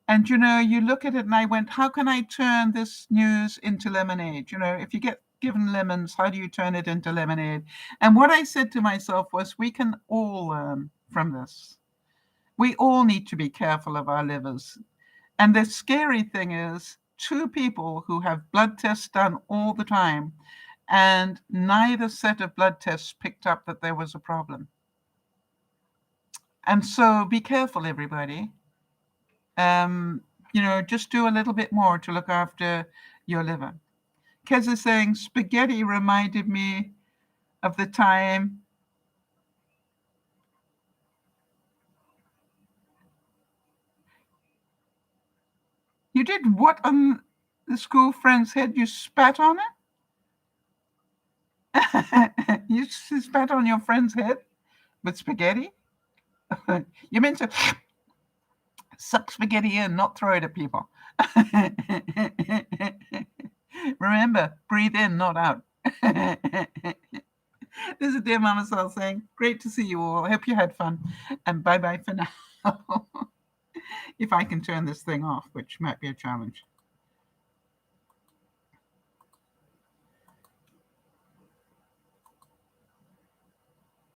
And, you look at it and I went, how can I turn this news into lemonade? If you get given lemons, how do you turn it into lemonade? And what I said to myself was, we can all learn from this. We all need to be careful of our livers. And the scary thing is, two people who have blood tests done all the time, and neither set of blood tests picked up that there was a problem. And so be careful, everybody. Just do a little bit more to look after your liver. Kez is saying spaghetti reminded me of the time you did what on the school friend's head? You spat on it? You spat on your friend's head with spaghetti? You meant to suck spaghetti in, not throw it at people. Remember, breathe in, not out. This is DearMamaSal saying, great to see you all. I hope you had fun. And bye-bye for now. If I can turn this thing off, which might be a challenge.